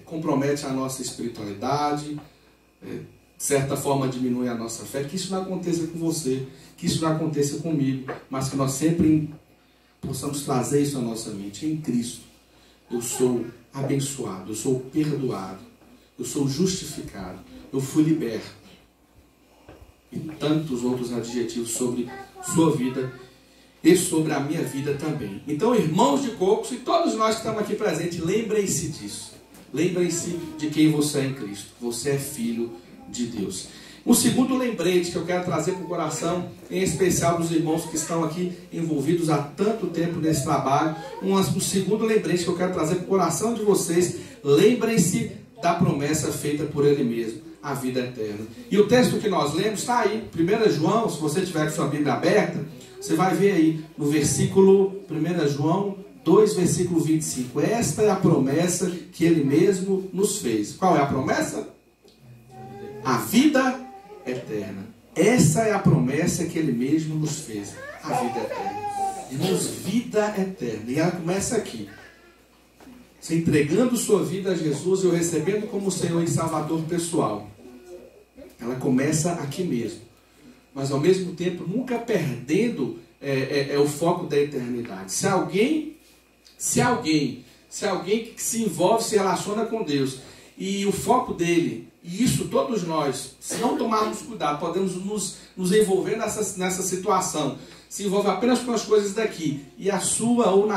compromete a nossa espiritualidade, de certa forma diminui a nossa fé. Que isso não aconteça com você, que isso não aconteça comigo, mas que nós sempre possamos trazer isso à nossa mente. Em Cristo eu sou abençoado, eu sou perdoado, eu sou justificado, eu fui liberto, e tantos outros adjetivos sobre sua vida e sobre a minha vida também. Então, irmãos de Cocos e todos nós que estamos aqui presentes, lembrem-se disso. Lembrem-se de quem você é em Cristo. Você é filho de Deus. Um segundo lembrete que eu quero trazer para o coração, em especial dos irmãos que estão aqui envolvidos há tanto tempo nesse trabalho, um segundo lembrete que eu quero trazer para o coração de vocês: lembrem-se da promessa feita por Ele mesmo, a vida eterna. E o texto que nós lemos está aí, 1 João, se você tiver com sua Bíblia aberta, você vai ver aí no versículo 1 João 2, versículo 25. Esta é a promessa que Ele mesmo nos fez. Qual é a promessa? A vida eterna. Essa é a promessa que Ele mesmo nos fez. A vida eterna. Irmãos, vida eterna. E ela começa aqui. Você entregando sua vida a Jesus e o recebendo como Senhor e Salvador pessoal. Ela começa aqui mesmo. Mas ao mesmo tempo nunca perdendo o foco da eternidade. Se alguém que se envolve, se relaciona com Deus, e o foco dele, e isso todos nós, se não tomarmos cuidado, podemos nos envolver nessa situação, se envolve apenas com as coisas daqui, e na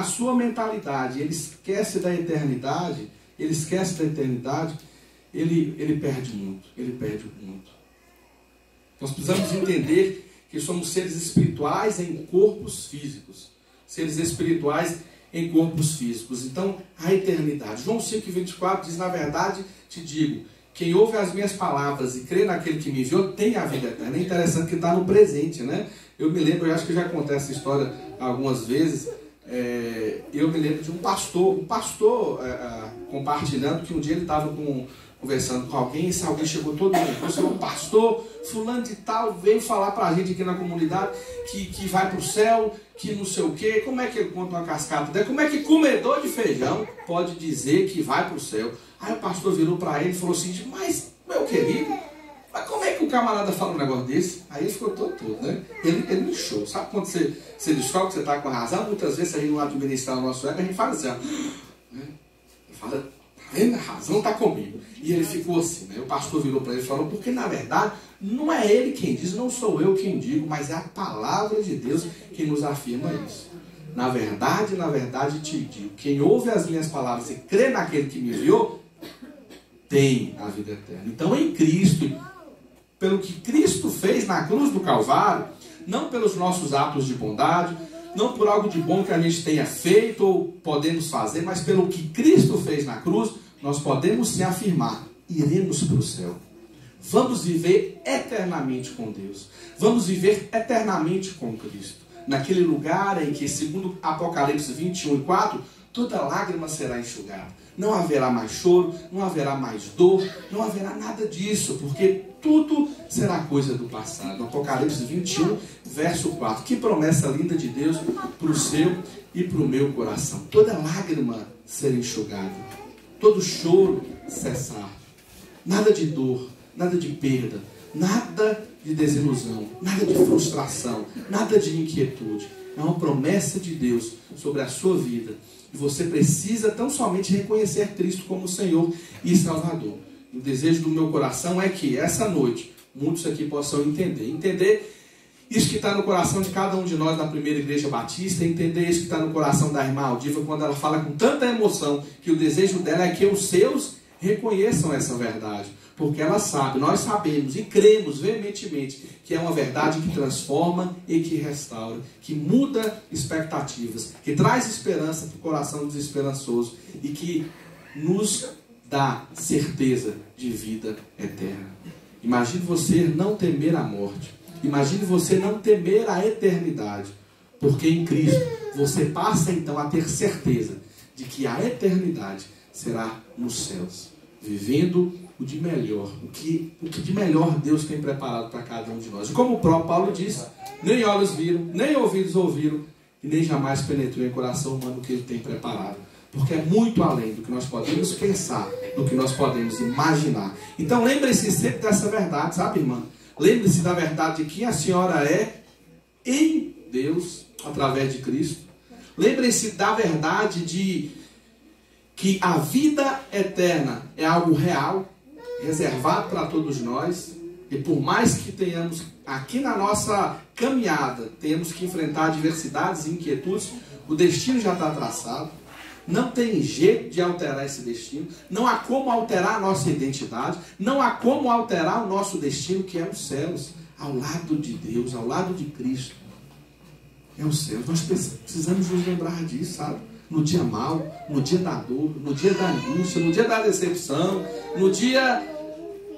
sua mentalidade, ele esquece da eternidade, ele perde muito. Nós precisamos entender que somos seres espirituais em corpos físicos. Seres espirituais em corpos físicos. Então, a eternidade. João 5,24 diz: na verdade, te digo, quem ouve as minhas palavras e crê naquele que me enviou tem a vida eterna. É interessante que está no presente, né? Eu me lembro, eu acho que eu já contei essa história algumas vezes. Eu me lembro de um pastor compartilhando que um dia ele estava conversando com alguém, e esse alguém chegou todo mundo, o pastor fulano de tal veio falar pra gente aqui na comunidade que vai pro céu, que não sei o que. Como é que ele conta uma cascata dela? Como é que comedor de feijão pode dizer que vai pro céu? Aí o pastor virou para ele e falou assim, mas meu querido, mas como é que o camarada fala um negócio desse? Aí ele ficou todo, né? Ele me inchou. Sabe quando você descobre que você está com a razão? Muitas vezes, se a gente não administrar o nosso ego, a gente fala assim, ó, né? Fala, tá vendo? A razão está comigo. E ele ficou assim, né? O pastor virou para ele e falou, porque na verdade, não é ele quem diz, não sou eu quem digo, mas é a palavra de Deus que nos afirma isso. Na verdade te digo, quem ouve as minhas palavras e crê naquele que me enviou, tem a vida eterna. Então em Cristo, pelo que Cristo fez na cruz do Calvário, não pelos nossos atos de bondade, não por algo de bom que a gente tenha feito ou podemos fazer, mas pelo que Cristo fez na cruz, nós podemos se afirmar, iremos para o céu. Vamos viver eternamente com Deus. Vamos viver eternamente com Cristo. Naquele lugar em que, segundo Apocalipse 21:4, toda lágrima será enxugada. Não haverá mais choro, não haverá mais dor, não haverá nada disso, porque tudo será coisa do passado. Apocalipse 21, verso 4. Que promessa linda de Deus para o seu e para o meu coração. Toda lágrima ser enxugada, todo choro cessar. Nada de dor, nada de perda, nada de desilusão, nada de frustração, nada de inquietude. É uma promessa de Deus sobre a sua vida. E você precisa tão somente reconhecer Cristo como Senhor e Salvador. O desejo do meu coração é que essa noite muitos aqui possam entender isso que está no coração de cada um de nós da Primeira Igreja Batista, entender isso que está no coração da irmã Aldiva quando ela fala com tanta emoção que o desejo dela é que os seus reconheçam essa verdade. Porque ela sabe, nós sabemos e cremos veementemente que é uma verdade que transforma e que restaura, que muda expectativas, que traz esperança para o coração desesperançoso e que nos dá certeza de vida eterna. Imagine você não temer a morte. Imagine você não temer a eternidade. Porque em Cristo você passa então a ter certeza de que a eternidade será nos céus, vivendo o de melhor, o que de melhor Deus tem preparado para cada um de nós. E como o próprio Paulo disse, nem olhos viram, nem ouvidos ouviram, e nem jamais penetrou em coração humano o que ele tem preparado. Porque é muito além do que nós podemos pensar, do que nós podemos imaginar. Então lembre-se sempre dessa verdade, sabe, irmã? Lembre-se da verdade de quem a senhora é em Deus, através de Cristo. Lembre-se da verdade de que a vida eterna é algo real, reservado para todos nós, e por mais que tenhamos aqui na nossa caminhada, temos que enfrentar adversidades e inquietudes, o destino já está traçado, não tem jeito de alterar esse destino, não há como alterar a nossa identidade, não há como alterar o nosso destino, que é os céus, ao lado de Deus, ao lado de Cristo. É os céus. Nós precisamos nos lembrar disso, sabe? No dia mau, no dia da dor, no dia da angústia, no dia da decepção, no dia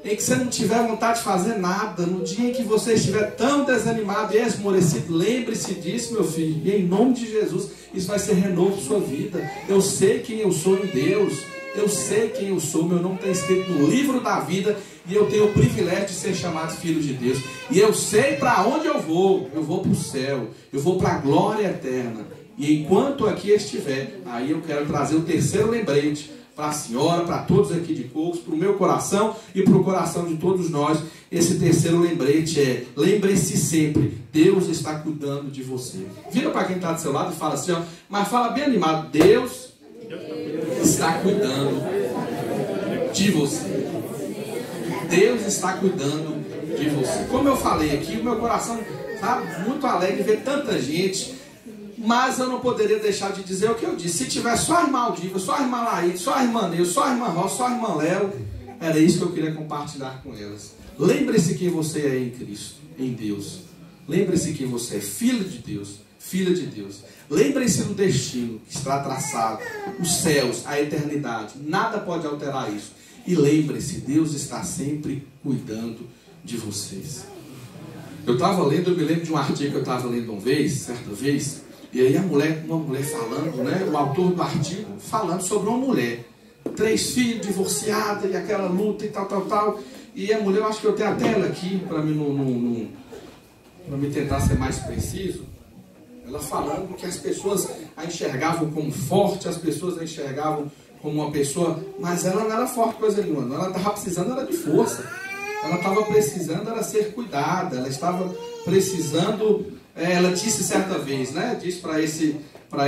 em que você não tiver vontade de fazer nada, no dia em que você estiver tão desanimado e esmorecido, lembre-se disso, meu filho, e em nome de Jesus, isso vai ser renovo de sua vida. Eu sei quem eu sou em Deus, eu sei quem eu sou, meu nome está escrito no livro da vida, e eu tenho o privilégio de ser chamado filho de Deus, e eu sei para onde eu vou para o céu, eu vou para a glória eterna. E enquanto aqui estiver, aí eu quero trazer o terceiro lembrete para a senhora, para todos aqui de Cocos, para o meu coração e para o coração de todos nós. Esse terceiro lembrete é: lembre-se sempre, Deus está cuidando de você. Vira para quem está do seu lado e fala assim, ó, mas fala bem animado: Deus está cuidando de você. Deus está cuidando de você. Como eu falei aqui, o meu coração está muito alegre ver tanta gente. Mas eu não poderia deixar de dizer o que eu disse. Se tiver só a irmã Aldiva, só a irmã Laíde, só a irmã Neu, só a irmã Rosa, só a irmã Léo, era isso que eu queria compartilhar com elas. Lembre-se quem você é em Cristo, em Deus. Lembre-se quem você é, filho de Deus, filha de Deus. Lembre-se do destino que está traçado, os céus, a eternidade. Nada pode alterar isso. E lembre-se, Deus está sempre cuidando de vocês. Eu estava lendo, eu me lembro de um artigo que eu estava lendo certa vez, e aí uma mulher falando, né, o autor do artigo falando sobre uma mulher, 3 filhos, divorciada, e aquela luta e tal. E a mulher, eu acho que eu tenho até ela aqui, para mim tentar ser mais preciso, ela falando que as pessoas a enxergavam como forte, as pessoas a enxergavam como uma pessoa, mas ela não era forte coisa nenhuma, ela estava precisando de força, ela estava precisando ser cuidada, ela estava precisando, ela disse certa vez, né, disse para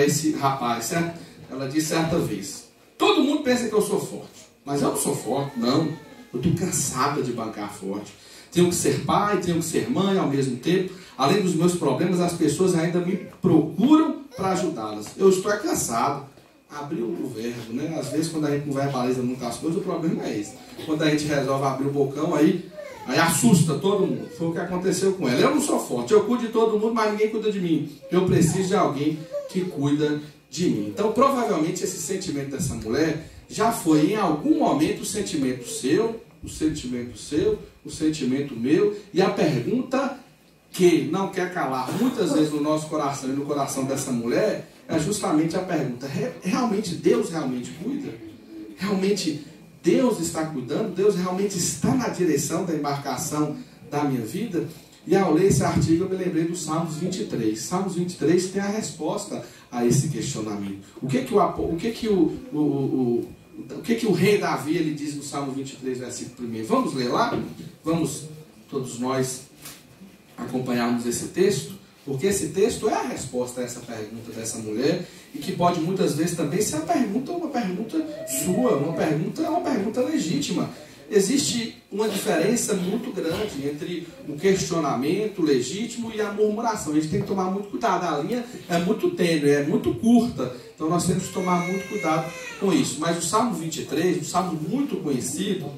esse rapaz, certo? Ela disse certa vez, todo mundo pensa que eu sou forte, mas eu não sou forte, não, eu estou cansada de bancar forte, tenho que ser pai, tenho que ser mãe ao mesmo tempo, além dos meus problemas, as pessoas ainda me procuram para ajudá-las, eu estou cansado. Abriu o verbo, né? Às vezes quando a gente não verbaliza muitas coisas, o problema é esse. Quando a gente resolve abrir o bocão, aí assusta todo mundo. Foi o que aconteceu com ela. Eu não sou forte, eu cuido de todo mundo, mas ninguém cuida de mim. Eu preciso de alguém que cuida de mim. Então, provavelmente, esse sentimento dessa mulher já foi em algum momento o sentimento seu, o sentimento meu, e a pergunta que não quer calar muitas vezes no nosso coração e no coração dessa mulher é justamente a pergunta: realmente Deus realmente cuida? Realmente Deus está cuidando? Deus realmente está na direção da embarcação da minha vida? E ao ler esse artigo eu me lembrei do Salmos 23. Salmos 23 tem a resposta a esse questionamento. O que o rei Davi ele diz no Salmo 23, versículo 1? Vamos ler lá? Vamos todos nós acompanharmos esse texto? Porque esse texto é a resposta a essa pergunta dessa mulher, e que pode muitas vezes também ser uma pergunta sua, uma pergunta legítima. Existe uma diferença muito grande entre o questionamento legítimo e a murmuração. A gente tem que tomar muito cuidado. A linha é muito tênue, é muito curta. Então nós temos que tomar muito cuidado com isso. Mas o Salmo 23, um salmo muito conhecido,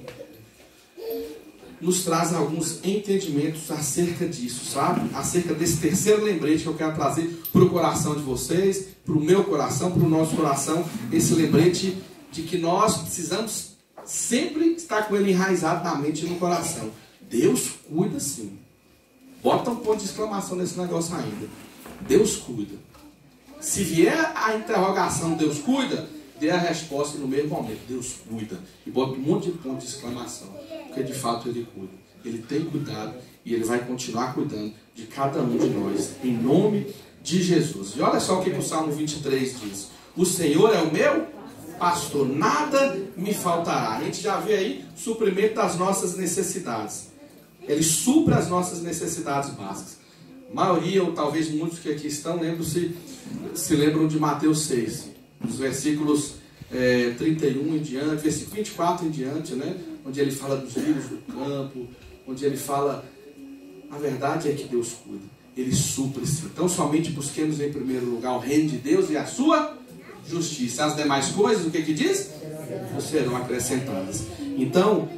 nos traz alguns entendimentos acerca disso, sabe? Acerca desse terceiro lembrete que eu quero trazer para o coração de vocês, para o meu coração, para o nosso coração, esse lembrete de que nós precisamos sempre estar com ele enraizado na mente e no coração. Deus cuida sim. Bota um ponto de exclamação nesse negócio ainda. Deus cuida. Se vier a interrogação Deus cuida, dê a resposta no mesmo momento. Deus cuida. E bota um monte de ponto de exclamação. Porque de fato Ele cuida. Ele tem cuidado e Ele vai continuar cuidando de cada um de nós. Em nome de Jesus. E olha só o que o Salmo 23 diz. O Senhor é o meu pastor, nada me faltará. A gente já vê aí o suprimento das nossas necessidades. Ele supre as nossas necessidades básicas. A maioria, ou talvez muitos que aqui estão, se lembram de Mateus 6, os versículos 31 em diante, versículo 24 em diante, né? Onde ele fala dos lírios do campo, onde ele fala, a verdade é que Deus cuida, Ele supre-se. Então somente busquemos em primeiro lugar o reino de Deus e a sua justiça. As demais coisas, o que diz? Serão acrescentadas. Então,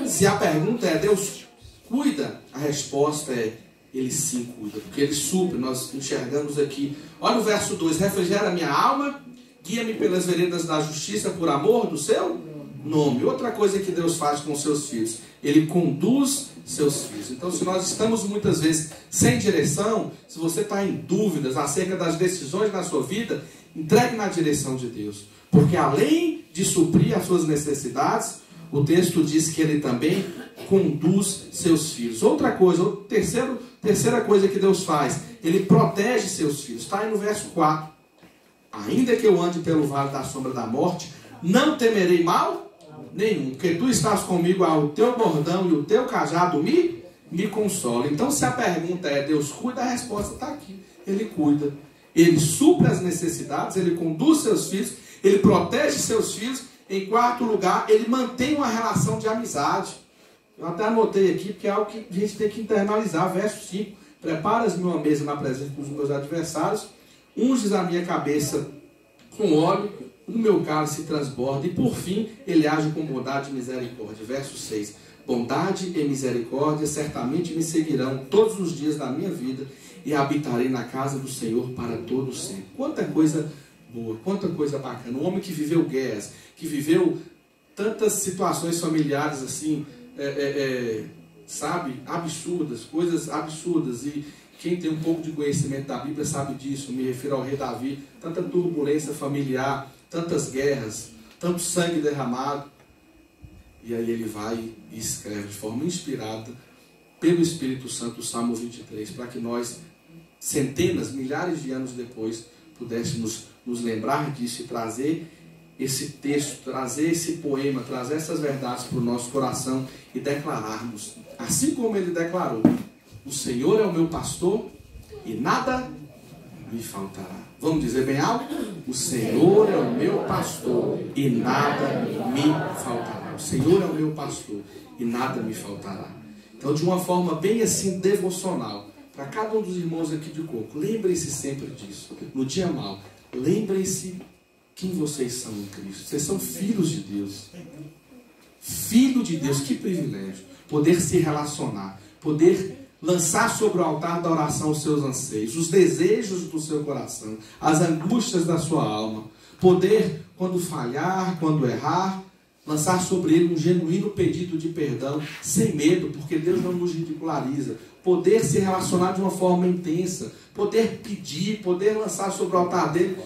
se a pergunta é Deus cuida, a resposta é Ele sim cuida, porque Ele supre. Nós enxergamos aqui, olha o verso 2: refrigera minha alma, guia-me pelas veredas da justiça por amor do seu nome. Outra coisa que Deus faz com os seus filhos, Ele conduz seus filhos. Então, se nós estamos muitas vezes sem direção, se você está em dúvidas acerca das decisões na sua vida, entregue na direção de Deus, porque além de suprir as suas necessidades, o texto diz que Ele também conduz seus filhos. Outra coisa, terceira coisa que Deus faz, Ele protege seus filhos. Está aí no verso 4. Ainda que eu ande pelo vale da sombra da morte, não temerei mal nenhum, porque tu estás comigo, o teu bordão e o teu cajado me consolam. Então, se a pergunta é Deus cuida, a resposta está aqui. Ele cuida. Ele supre as necessidades, Ele conduz seus filhos, Ele protege seus filhos. Em quarto lugar, Ele mantém uma relação de amizade. Eu até anotei aqui, porque é algo que a gente tem que internalizar. Verso 5: preparas-me uma mesa na presença dos meus adversários, unges a minha cabeça com óleo, o meu cálice transborda. E por fim, Ele age com bondade e misericórdia. Verso 6: bondade e misericórdia certamente me seguirão todos os dias da minha vida, e habitarei na casa do Senhor para todo sempre. Quanta coisa boa, quanta coisa bacana. Um homem que viveu guerras, que viveu tantas situações familiares assim, sabe, absurdas, coisas absurdas. E quem tem um pouco de conhecimento da Bíblia sabe disso. Me refiro ao rei Davi. Tanta turbulência familiar, tantas guerras, tanto sangue derramado. E aí ele vai e escreve de forma inspirada pelo Espírito Santo o Salmo 23, para que nós, centenas, milhares de anos depois, pudéssemos nos lembrar disso e trazer esse texto, trazer esse poema, trazer essas verdades para o nosso coração e declararmos, assim como ele declarou: o Senhor é o meu pastor e nada me faltará. Vamos dizer bem alto? O Senhor é o meu pastor e nada me faltará. O Senhor é o meu pastor e nada me faltará. Então, de uma forma bem assim devocional, para cada um dos irmãos aqui de Coco, lembrem-se sempre disso. No dia mau, lembrem-se quem vocês são em Cristo. Vocês são filhos de Deus. Filho de Deus, que privilégio. Poder se relacionar, poder lançar sobre o altar da oração os seus anseios, os desejos do seu coração, as angústias da sua alma. Poder, quando falhar, quando errar, lançar sobre ele um genuíno pedido de perdão, sem medo, porque Deus não nos ridiculariza. Poder se relacionar de uma forma intensa, poder pedir, poder lançar sobre o altar dele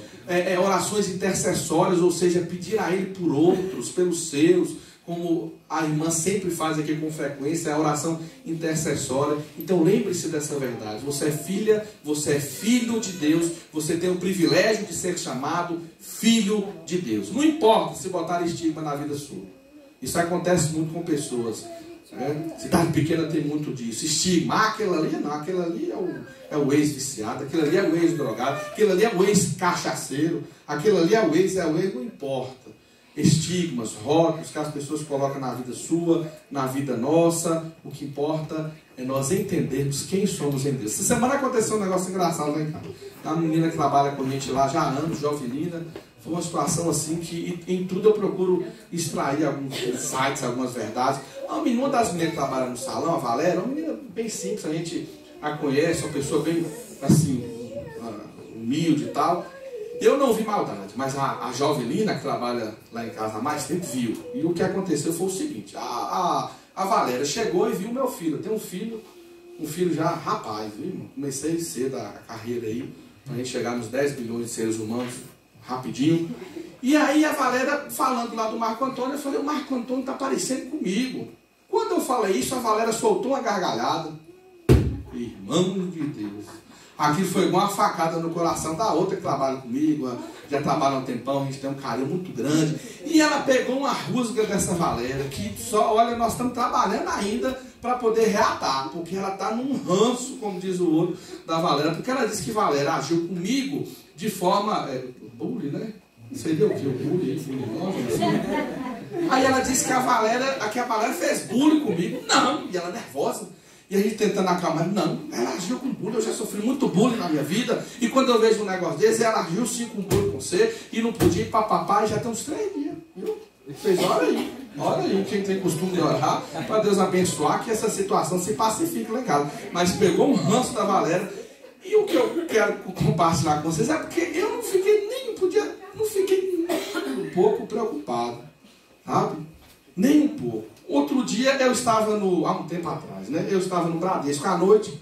orações intercessórias, ou seja, pedir a ele por outros, pelos seus, como a irmã sempre faz aqui com frequência, é a oração intercessória. Então lembre-se dessa verdade: você é filha, você é filho de Deus, você tem o privilégio de ser chamado filho de Deus. Não importa se botar estigma na vida sua. Isso acontece muito com pessoas, né? Cidade pequena tem muito disso. Estigma, aquele ali não, aquele ali é o ex-viciado, aquele ali é o ex-drogado, aquele ali é o ex-cachaceiro, aquele ali é o ex, não importa. Estigmas, rótulos que as pessoas colocam na vida sua, na vida nossa. O que importa é nós entendermos quem somos em Deus. Essa semana aconteceu um negócio engraçado lá em casa. Uma menina que trabalha com a gente lá já há anos, Jovelina. Foi uma situação assim que em tudo eu procuro extrair alguns insights, algumas verdades. Uma das meninas que trabalha no salão, a Valéria, uma menina bem simples, a gente a conhece, uma pessoa bem assim, humilde e tal. Eu não vi maldade, mas a Jovelina, que trabalha lá em casa há mais tempo, viu. E o que aconteceu foi o seguinte: a Valéria chegou e viu o meu filho. Eu tenho um filho já rapaz, viu? Comecei cedo a carreira aí, para a gente chegar nos 10 bilhões de seres humanos, rapidinho. E aí a Valéria, falando lá do Marco Antônio, eu falei: o Marco Antônio está parecendo comigo. Quando eu falei isso, a Valéria soltou uma gargalhada. Irmão de Deus. Aquilo foi igual uma facada no coração da outra que trabalha comigo, já trabalha há um tempão, a gente tem um carinho muito grande. E ela pegou uma rusga dessa Valéria, que só, olha, nós estamos trabalhando ainda para poder reatar, porque ela está num ranço, como diz o outro, da Valéria, porque ela disse que Valéria agiu comigo de forma... bullying, né? Seria o que? O bullying? Aí ela disse que a Valéria fez bullying comigo. Não, e ela nervosa. E a gente tentando acalmar: não, ela agiu com bullying, eu já sofri muito bullying na minha vida, e quando eu vejo um negócio desse, ela agiu sim com bullying com você, e não podia ir para papai, já tem uns 3 dias, viu? Fez, olha aí, quem tem costume de orar, para Deus abençoar, que essa situação se pacifique lá em casa. Mas pegou um ranço da Valéria, e o que eu quero compartilhar com vocês é porque eu não fiquei nem um pouco preocupado, sabe? Nem um pouco. Outro dia eu estava há um tempo atrás, né? Eu estava no Bradesco à noite,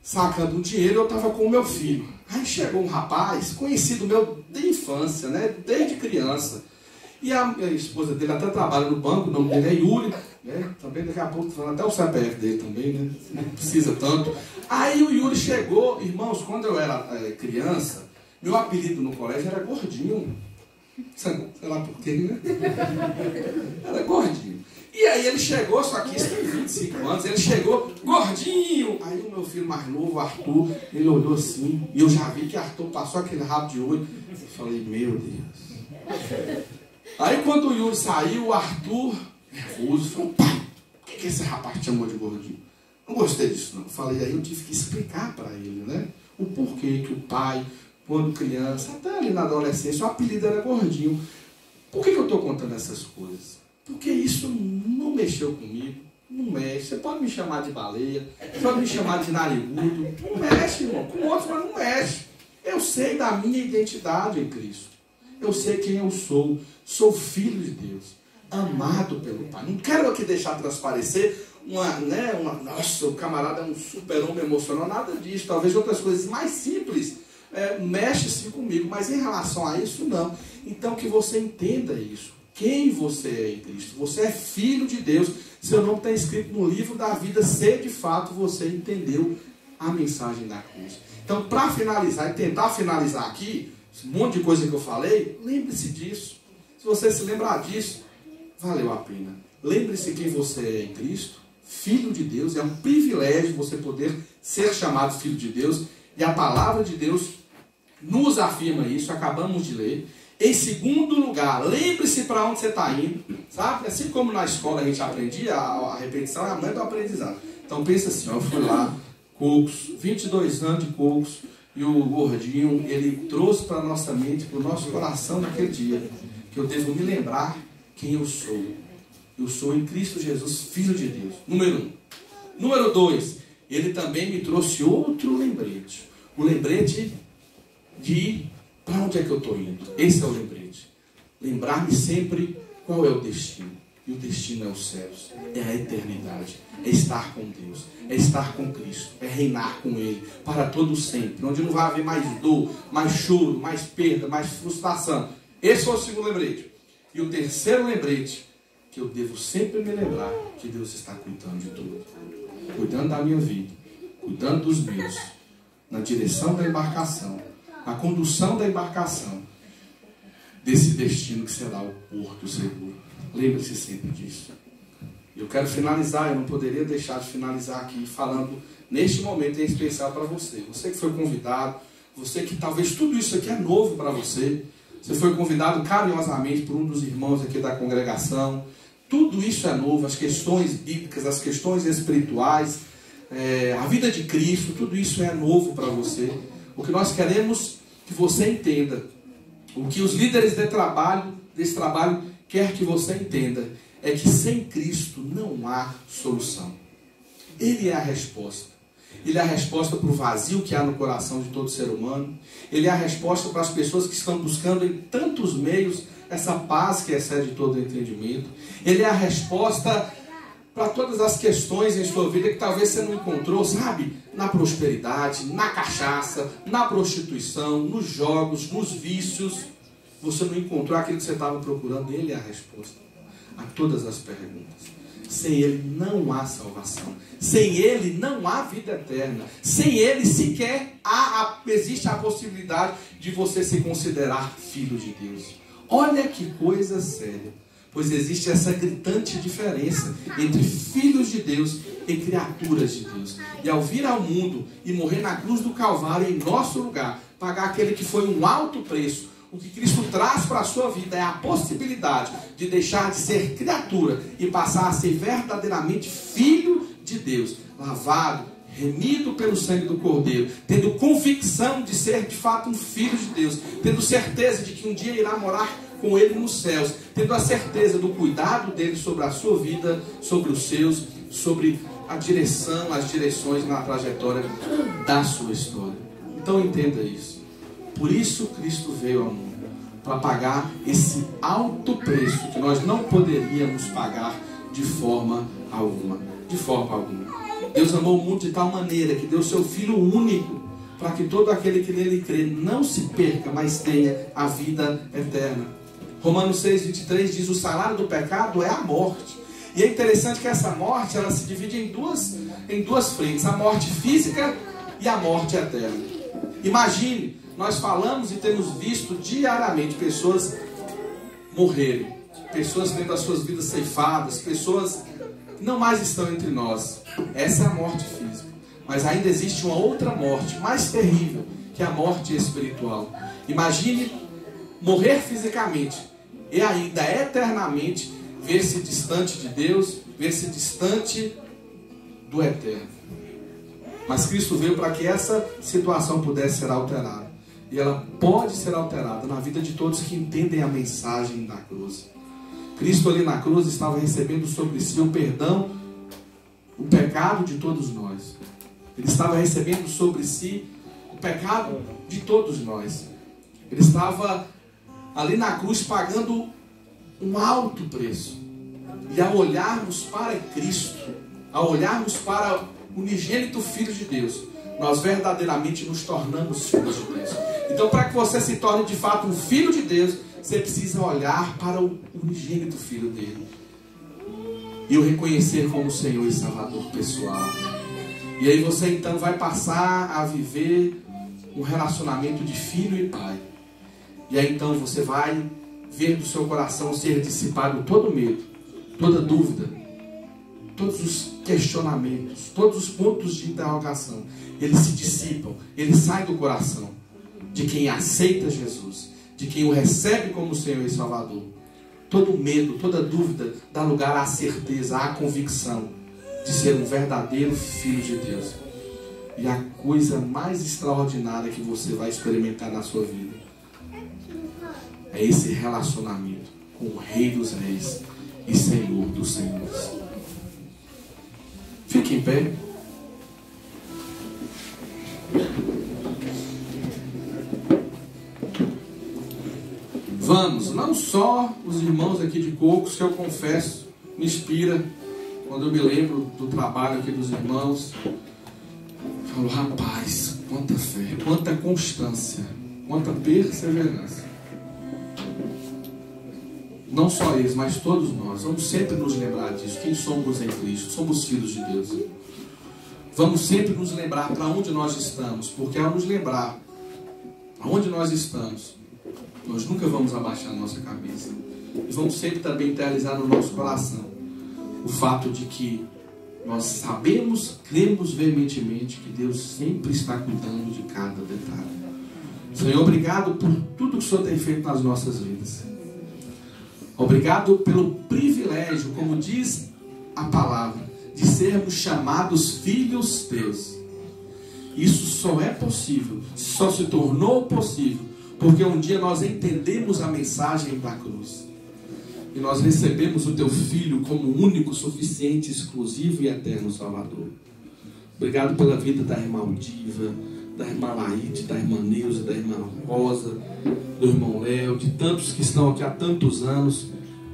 sacando um dinheiro, eu estava com o meu filho. Aí chegou um rapaz, conhecido meu de infância, né? Desde criança. E a esposa dele até trabalha no banco, o nome dele é Yuri, né? Também daqui a pouco, falando até o CPF dele também, né? Não precisa tanto. Aí o Yuri chegou, irmãos, quando eu era criança, meu apelido no colégio era Gordinho. Sei lá por quê, né? Era Gordinho. E aí ele chegou, só que isso tem 25 anos, ele chegou gordinho. Aí o meu filho mais novo, Arthur, ele olhou assim, e eu já vi que Arthur passou aquele rabo de olho. Eu falei: meu Deus. Aí quando o Yuri saiu, o Arthur, nervoso, falou: pai, por que esse rapaz te chamou de gordinho? Não gostei disso não. Eu falei: aí eu tive que explicar para ele, né? O porquê que o pai, quando criança, até ali na adolescência, o apelido era Gordinho. Por que eu estou contando essas coisas? Porque isso não mexeu comigo, não mexe. Você pode me chamar de baleia, pode me chamar de narigudo, não mexe, irmão. Com outros, mas não mexe. Eu sei da minha identidade em Cristo. Eu sei quem eu sou. Sou filho de Deus. amado pelo Pai. Não quero aqui deixar transparecer nossa, o camarada é um super-homem emocional, nada disso. Talvez outras coisas mais simples mexe-se comigo, mas em relação a isso, não. Então que você entenda isso. Quem você é em Cristo? Você é filho de Deus. Seu nome está escrito no livro da vida, se de fato você entendeu a mensagem da cruz. Então, para finalizar e tentar finalizar aqui, esse monte de coisa que eu falei, lembre-se disso. Se você se lembrar disso, valeu a pena. Lembre-se quem você é em Cristo, filho de Deus. É um privilégio você poder ser chamado filho de Deus. E a palavra de Deus nos afirma isso, acabamos de ler. Em segundo lugar, lembre-se para onde você está indo, sabe? Assim como na escola a gente aprendia, a repetição é a mãe do aprendizado. Então pensa assim, eu fui lá, Cocos, 22 anos de Cocos, e o gordinho, ele trouxe para a nossa mente, para o nosso coração naquele dia, que eu devo me lembrar quem eu sou. Eu sou em Cristo Jesus, filho de Deus. Número 1. Número 2, ele também me trouxe outro lembrete. O lembrete de para onde é que eu estou indo. Esse é o lembrete. Lembrar-me sempre qual é o destino. E o destino é os céus. É a eternidade. É estar com Deus. É estar com Cristo. É reinar com Ele para todo sempre. Onde não vai haver mais dor, mais choro, mais perda, mais frustração. Esse foi o segundo lembrete. E o terceiro lembrete, que eu devo sempre me lembrar que Deus está cuidando de tudo. Cuidando da minha vida. Cuidando dos meus. Na direção da embarcação. Na condução da embarcação. Desse destino que será o porto seguro. Lembre-se sempre disso. Eu quero finalizar, eu não poderia deixar de finalizar aqui falando neste momento em especial para você. Você que foi convidado, você que talvez tudo isso aqui é novo para você. Você foi convidado carinhosamente por um dos irmãos aqui da congregação. Tudo isso é novo, as questões bíblicas, as questões espirituais, a vida de Cristo, tudo isso é novo para você. O que nós queremos que você entenda, o que os líderes desse trabalho quer que você entenda, é que sem Cristo não há solução. Ele é a resposta. Ele é a resposta para o vazio que há no coração de todo ser humano. Ele é a resposta para as pessoas que estão buscando em tantos meios essa paz que excede todo o entendimento. Ele é a resposta para todas as questões em sua vida que talvez você não encontrou, sabe? Na prosperidade, na cachaça, na prostituição, nos jogos, nos vícios. Você não encontrou aquilo que você estava procurando. Ele é a resposta a todas as perguntas. Sem Ele não há salvação. Sem Ele não há vida eterna. Sem Ele sequer existe a possibilidade de você se considerar filho de Deus. Olha que coisa séria. Pois existe essa gritante diferença entre filhos de Deus e criaturas de Deus. E ao vir ao mundo e morrer na cruz do Calvário em nosso lugar, pagar aquele que foi um alto preço, o que Cristo traz para a sua vida é a possibilidade de deixar de ser criatura e passar a ser verdadeiramente filho de Deus, lavado, remido pelo sangue do Cordeiro, tendo convicção de ser de fato um filho de Deus, tendo certeza de que um dia irá morar com Ele nos céus, tendo a certeza do cuidado dele sobre a sua vida, sobre os seus, sobre a direção, as direções na trajetória da sua história. Então entenda isso. Por isso Cristo veio ao mundo, para pagar esse alto preço que nós não poderíamos pagar de forma alguma. De forma alguma. Deus amou o mundo de tal maneira que deu seu Filho único, para que todo aquele que nele crê não se perca, mas tenha a vida eterna. Romanos 6,23 diz: o salário do pecado é a morte. E é interessante que essa morte ela se divide em duas frentes: a morte física e a morte eterna. Imagine, nós falamos e temos visto diariamente pessoas morrerem, pessoas tendo as suas vidas ceifadas, pessoas que não mais estão entre nós. Essa é a morte física. Mas ainda existe uma outra morte mais terrível, que é a morte espiritual. Imagine morrer fisicamente e ainda eternamente ver-se distante de Deus, ver-se distante do eterno. Mas Cristo veio para que essa situação pudesse ser alterada. E ela pode ser alterada na vida de todos que entendem a mensagem da cruz. Cristo ali na cruz estava recebendo sobre si o perdão, o pecado de todos nós. Ele estava recebendo sobre si o pecado de todos nós. Ele estava ali na cruz pagando um alto preço. E ao olharmos para Cristo, ao olharmos para o unigênito Filho de Deus, nós verdadeiramente nos tornamos filhos de Deus. Então, para que você se torne de fato um filho de Deus, você precisa olhar para o unigênito Filho dele e o reconhecer como Senhor e Salvador pessoal. E aí você então vai passar a viver um relacionamento de filho e pai. E aí então você vai ver do seu coração ser dissipado todo medo, toda dúvida, todos os questionamentos, todos os pontos de interrogação. Eles se dissipam, eles saem do coração de quem aceita Jesus, de quem o recebe como Senhor e Salvador. Todo medo, toda dúvida dá lugar à certeza, à convicção de ser um verdadeiro filho de Deus. E a coisa mais extraordinária que você vai experimentar na sua vida é esse relacionamento com o Rei dos Reis e Senhor dos Senhores. Fique em pé. Vamos, não só os irmãos aqui de Cocos, que eu confesso, me inspira quando eu me lembro do trabalho aqui dos irmãos. Falo, rapaz, quanta fé, quanta constância, quanta perseverança. Não só eles, mas todos nós. Vamos sempre nos lembrar disso. Quem somos em Cristo? Somos filhos de Deus. Vamos sempre nos lembrar para onde nós estamos. Porque ao nos lembrar aonde nós estamos, nós nunca vamos abaixar a nossa cabeça. E vamos sempre também realizar no nosso coração o fato de que nós sabemos, cremos veementemente que Deus sempre está cuidando de cada detalhe. Senhor, obrigado por tudo que o Senhor tem feito nas nossas vidas. Obrigado pelo privilégio, como diz a palavra, de sermos chamados filhos teus. Isso só é possível, só se tornou possível, porque um dia nós entendemos a mensagem da cruz. E nós recebemos o teu Filho como único, suficiente, exclusivo e eterno Salvador. Obrigado pela vida da irmã Diva, da irmã Laíde, da irmã Neuza, da irmã Rosa, do irmão Léo, de tantos que estão aqui há tantos anos.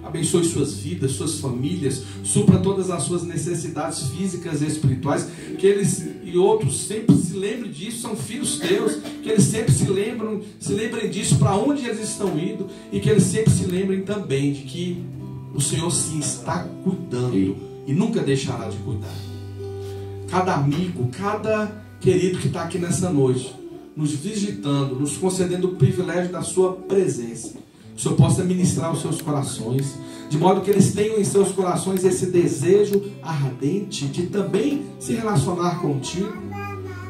Abençoe suas vidas, suas famílias, supra todas as suas necessidades físicas e espirituais, que eles e outros sempre se lembrem disso, são filhos teus, que eles sempre se lembrem disso, para onde eles estão indo, e que eles sempre se lembrem também de que o Senhor sim está cuidando e nunca deixará de cuidar. Cada amigo, cada querido que está aqui nessa noite, nos visitando, nos concedendo o privilégio da sua presença, que o Senhor possa ministrar os seus corações, de modo que eles tenham em seus corações esse desejo ardente de também se relacionar contigo,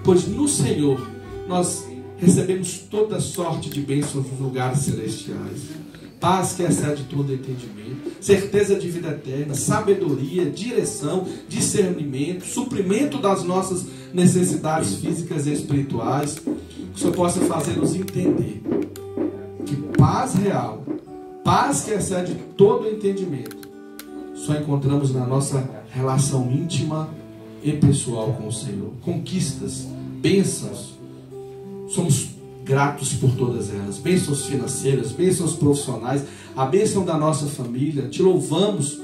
pois no Senhor nós recebemos toda sorte de bênçãos nos lugares celestiais, paz que excede todo entendimento, certeza de vida eterna, sabedoria, direção, discernimento, suprimento das nossas necessidades físicas e espirituais, que o Senhor possa fazer-nos entender que paz real, paz que excede todo entendimento, só encontramos na nossa relação íntima e pessoal com o Senhor. Conquistas, bênçãos, somos gratos por todas elas. Bênçãos financeiras, bênçãos profissionais, a bênção da nossa família. Te louvamos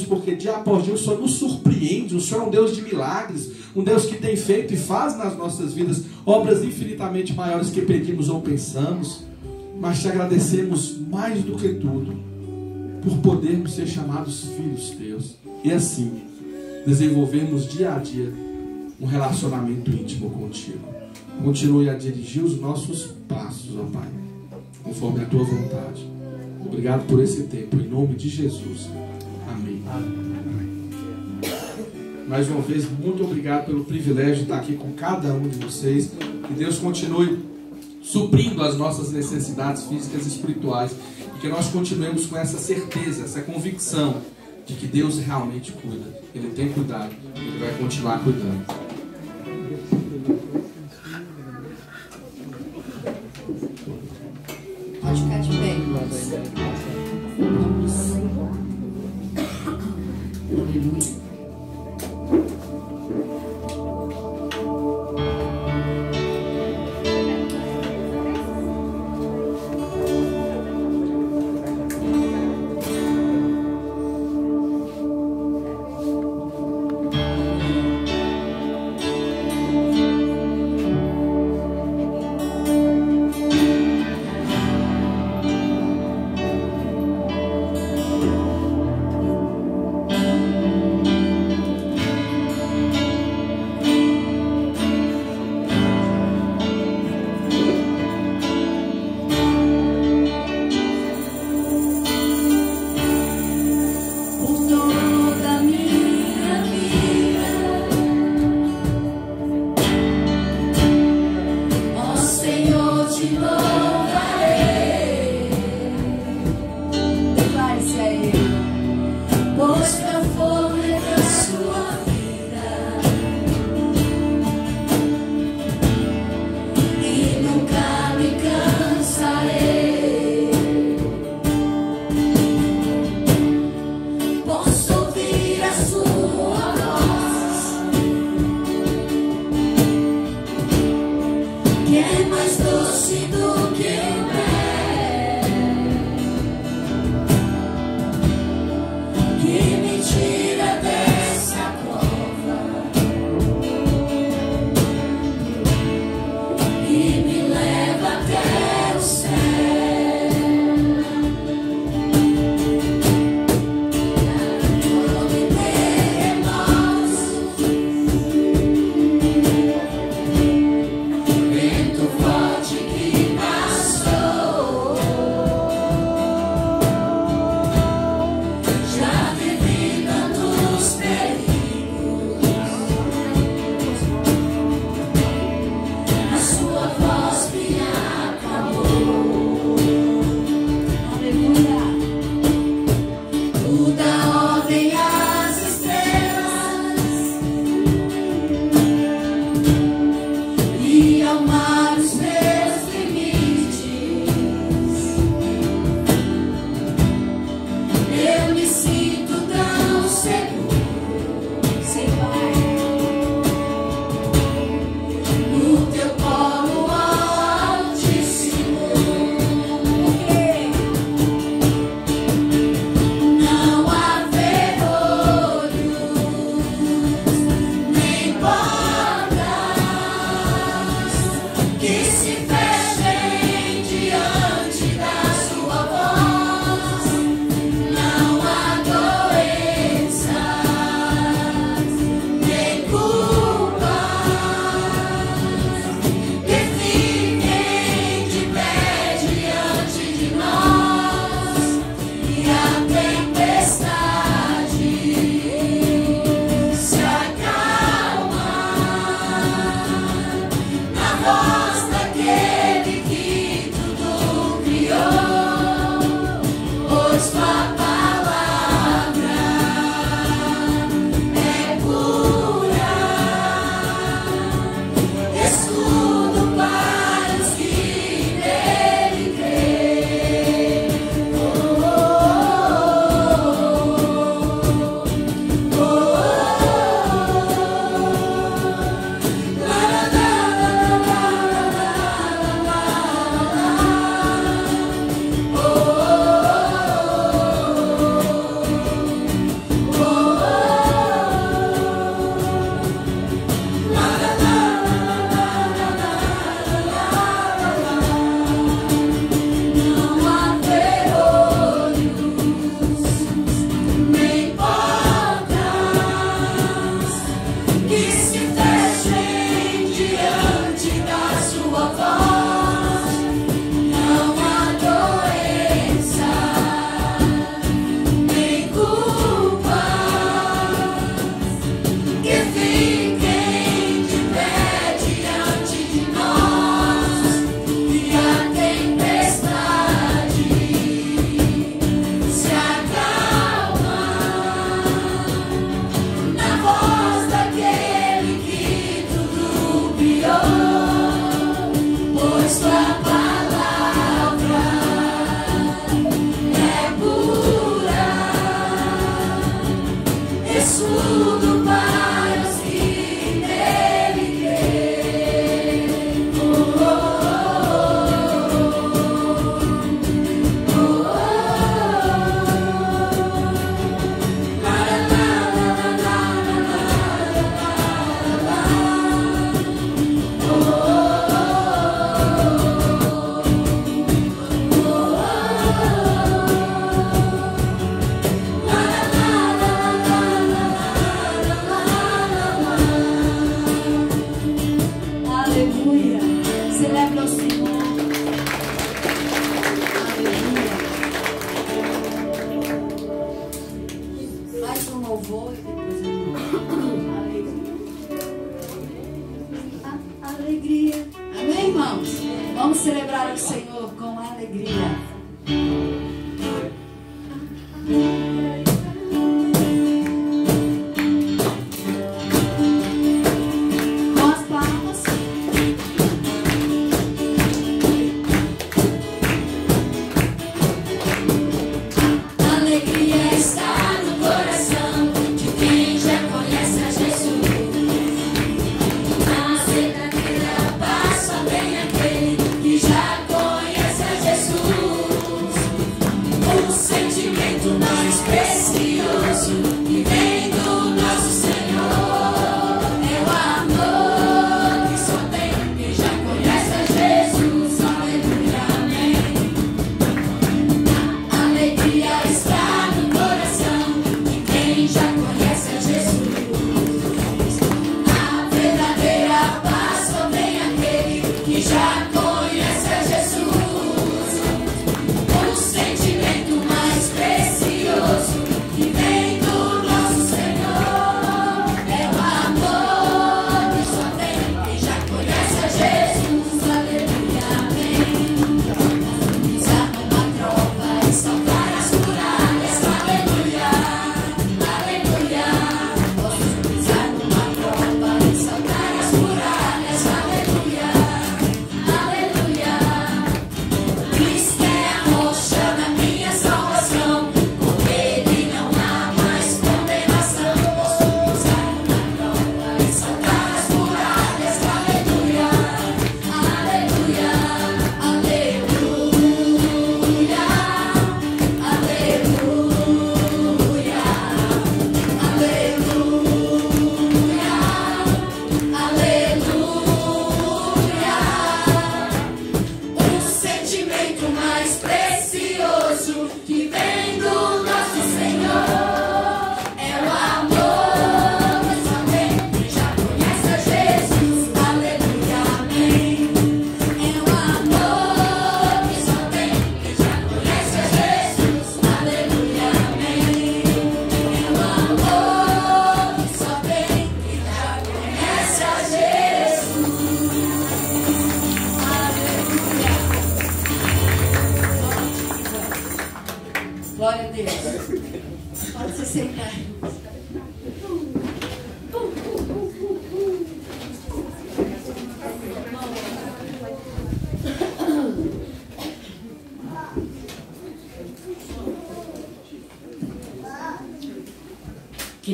porque dia após dia o Senhor nos surpreende. O Senhor é um Deus de milagres, um Deus que tem feito e faz nas nossas vidas obras infinitamente maiores que pedimos ou pensamos. Mas te agradecemos mais do que tudo por podermos ser chamados filhos teus e assim desenvolvermos dia a dia um relacionamento íntimo contigo. Continue a dirigir os nossos passos, ó Pai, conforme a tua vontade. Obrigado por esse tempo, em nome de Jesus. Amém. Mais uma vez, muito obrigado pelo privilégio de estar aqui com cada um de vocês. Que Deus continue suprindo as nossas necessidades físicas e espirituais, e que nós continuemos com essa certeza, essa convicção de que Deus realmente cuida. Ele tem cuidado, Ele vai continuar cuidando. Pode ficar de pé, irmãos. Vamos. Aleluia. que é mais doce do que o mel, que me tira dessa prova e me leva até o céu. Houve terremotos, vento forte que passou, já vivi tantos perigos, a sua voz me acalmou. Aleluia. Tu dá ordem às estrelas e ao mar os meus limites. Eu me sinto tão seguro, Sei, Pai. no teu colo altíssimo. Porque Não há ferrolhos nem portas que se fechem diante da sua voz. Não há doenças nem culpas que fiquem de pé diante de nós. E a tempestade se acalma na voz daquele que tudo criou, pois tua palavra é pura, escudo para os que nele creem. Não há ferrolhos nem portas que se fechem diante da sua voz. Não há doença nem culpas que fiquem de pé diante de nós. E a tempestade se acalma na voz daquele que tudo criou, pois tua palavra é pura, escudo para os que nele creem. Aleluia. Celebra o Senhor. Aleluia. Mais um louvor e depois eu vou. Aleluia. Alegria. Amém, irmãos? Vamos celebrar o Senhor com alegria. Com as palmas. Alegria está no coração de quem já conhece a Jesus. Na sexta-feira passa bem aqui.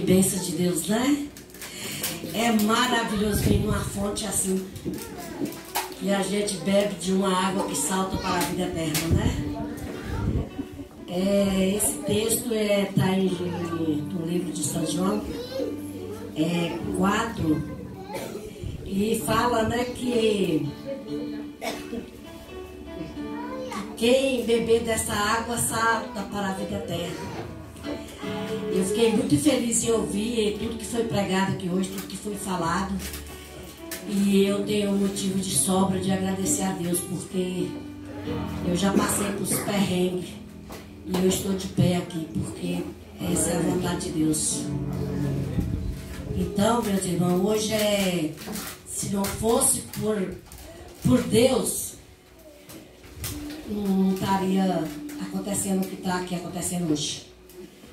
bênção de Deus, né? É maravilhoso vir numa fonte assim. E a gente bebe de uma água que salta para a vida eterna, né? Esse texto está no livro de São João 4 e fala, né, que quem beber dessa água salta para a vida eterna. Eu fiquei muito feliz em ouvir tudo que foi pregado aqui hoje, tudo que foi falado. E eu tenho um motivo de sobra de agradecer a Deus, porque eu já passei por os perrengues e eu estou de pé aqui, porque essa é a vontade de Deus. Então, meus irmãos, hoje se não fosse por Deus, não estaria acontecendo o que está aqui acontecendo hoje.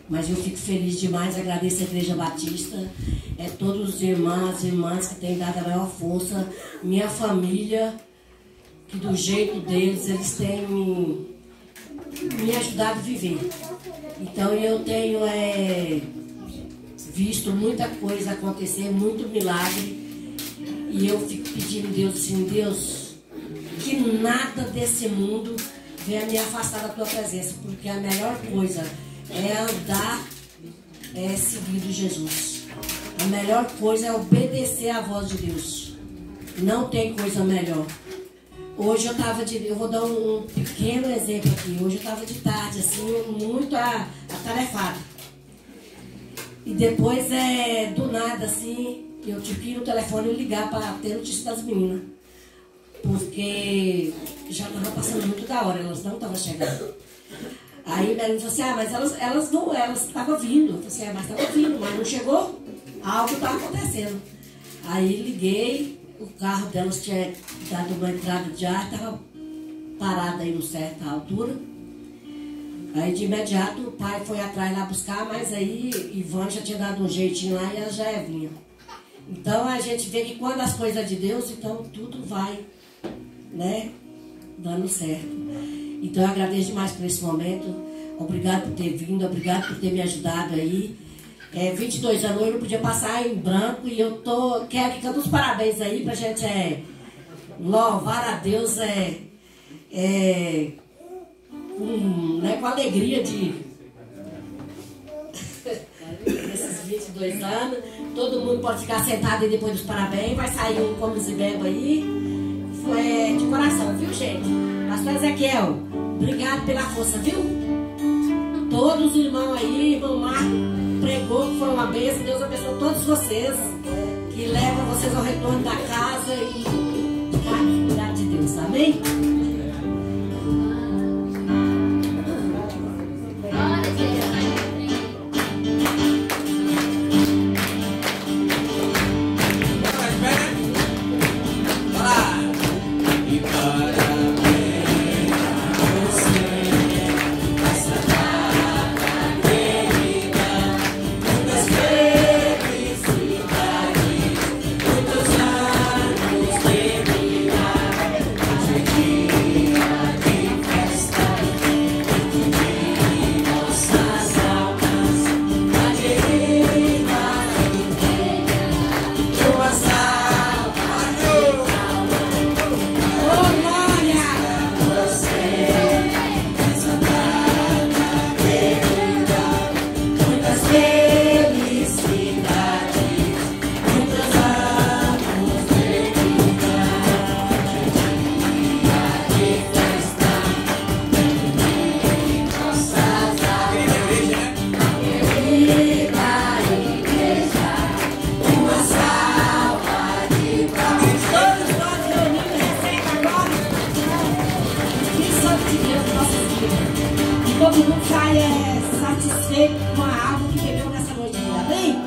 Mas eu fico feliz demais, agradeço a Igreja Batista, todos os irmãos e irmãs que têm dado a maior força, minha família, que do jeito deles, eles têm me ajudado a viver. Então eu tenho visto muita coisa acontecer, muito milagre, e eu fico pedindo a Deus assim, Deus, que nada desse mundo venha me afastar da tua presença, porque a melhor coisa é andar seguindo Jesus. A melhor coisa é obedecer à voz de Deus. Não tem coisa melhor. Hoje eu vou dar um pequeno exemplo aqui. Hoje eu estava de tarde, assim, muito atarefada. E depois, do nada, assim, eu tive que ir no telefone e ligar para ter notícia das meninas. Porque já estava passando muito da hora, elas não estavam chegando. Aí o Melanie disse assim, mas elas estavam vindo. Eu falei assim, mas estavam vindo, mas não chegou. Algo estava acontecendo. Aí liguei, o carro delas tinha dado uma entrada de ar, estava parado aí em certa altura. Aí de imediato o pai foi atrás lá buscar, mas aí Ivan já tinha dado um jeitinho lá e ela já vinha. Então a gente vê que quando as coisas é de Deus, então tudo vai, né, dando certo. Então eu agradeço demais por esse momento. Obrigado por ter vindo, obrigado por ter me ajudado aí. 22 anos eu não podia passar em branco e eu quero que cante os parabéns aí pra gente louvar a Deus com alegria desses 22 anos. Todo mundo pode ficar sentado aí depois dos parabéns. Vai sair um como se beba aí. De coração, viu, gente? Pastor Ezequiel, obrigado pela força, viu? Todos os irmãos aí, irmão Marco pregou que foi uma bênção. Deus abençoe todos vocês, que levam vocês ao retorno da casa e a cuidado de Deus, amém? Todo mundo sai satisfeito com a água que bebeu nessa noite, amém?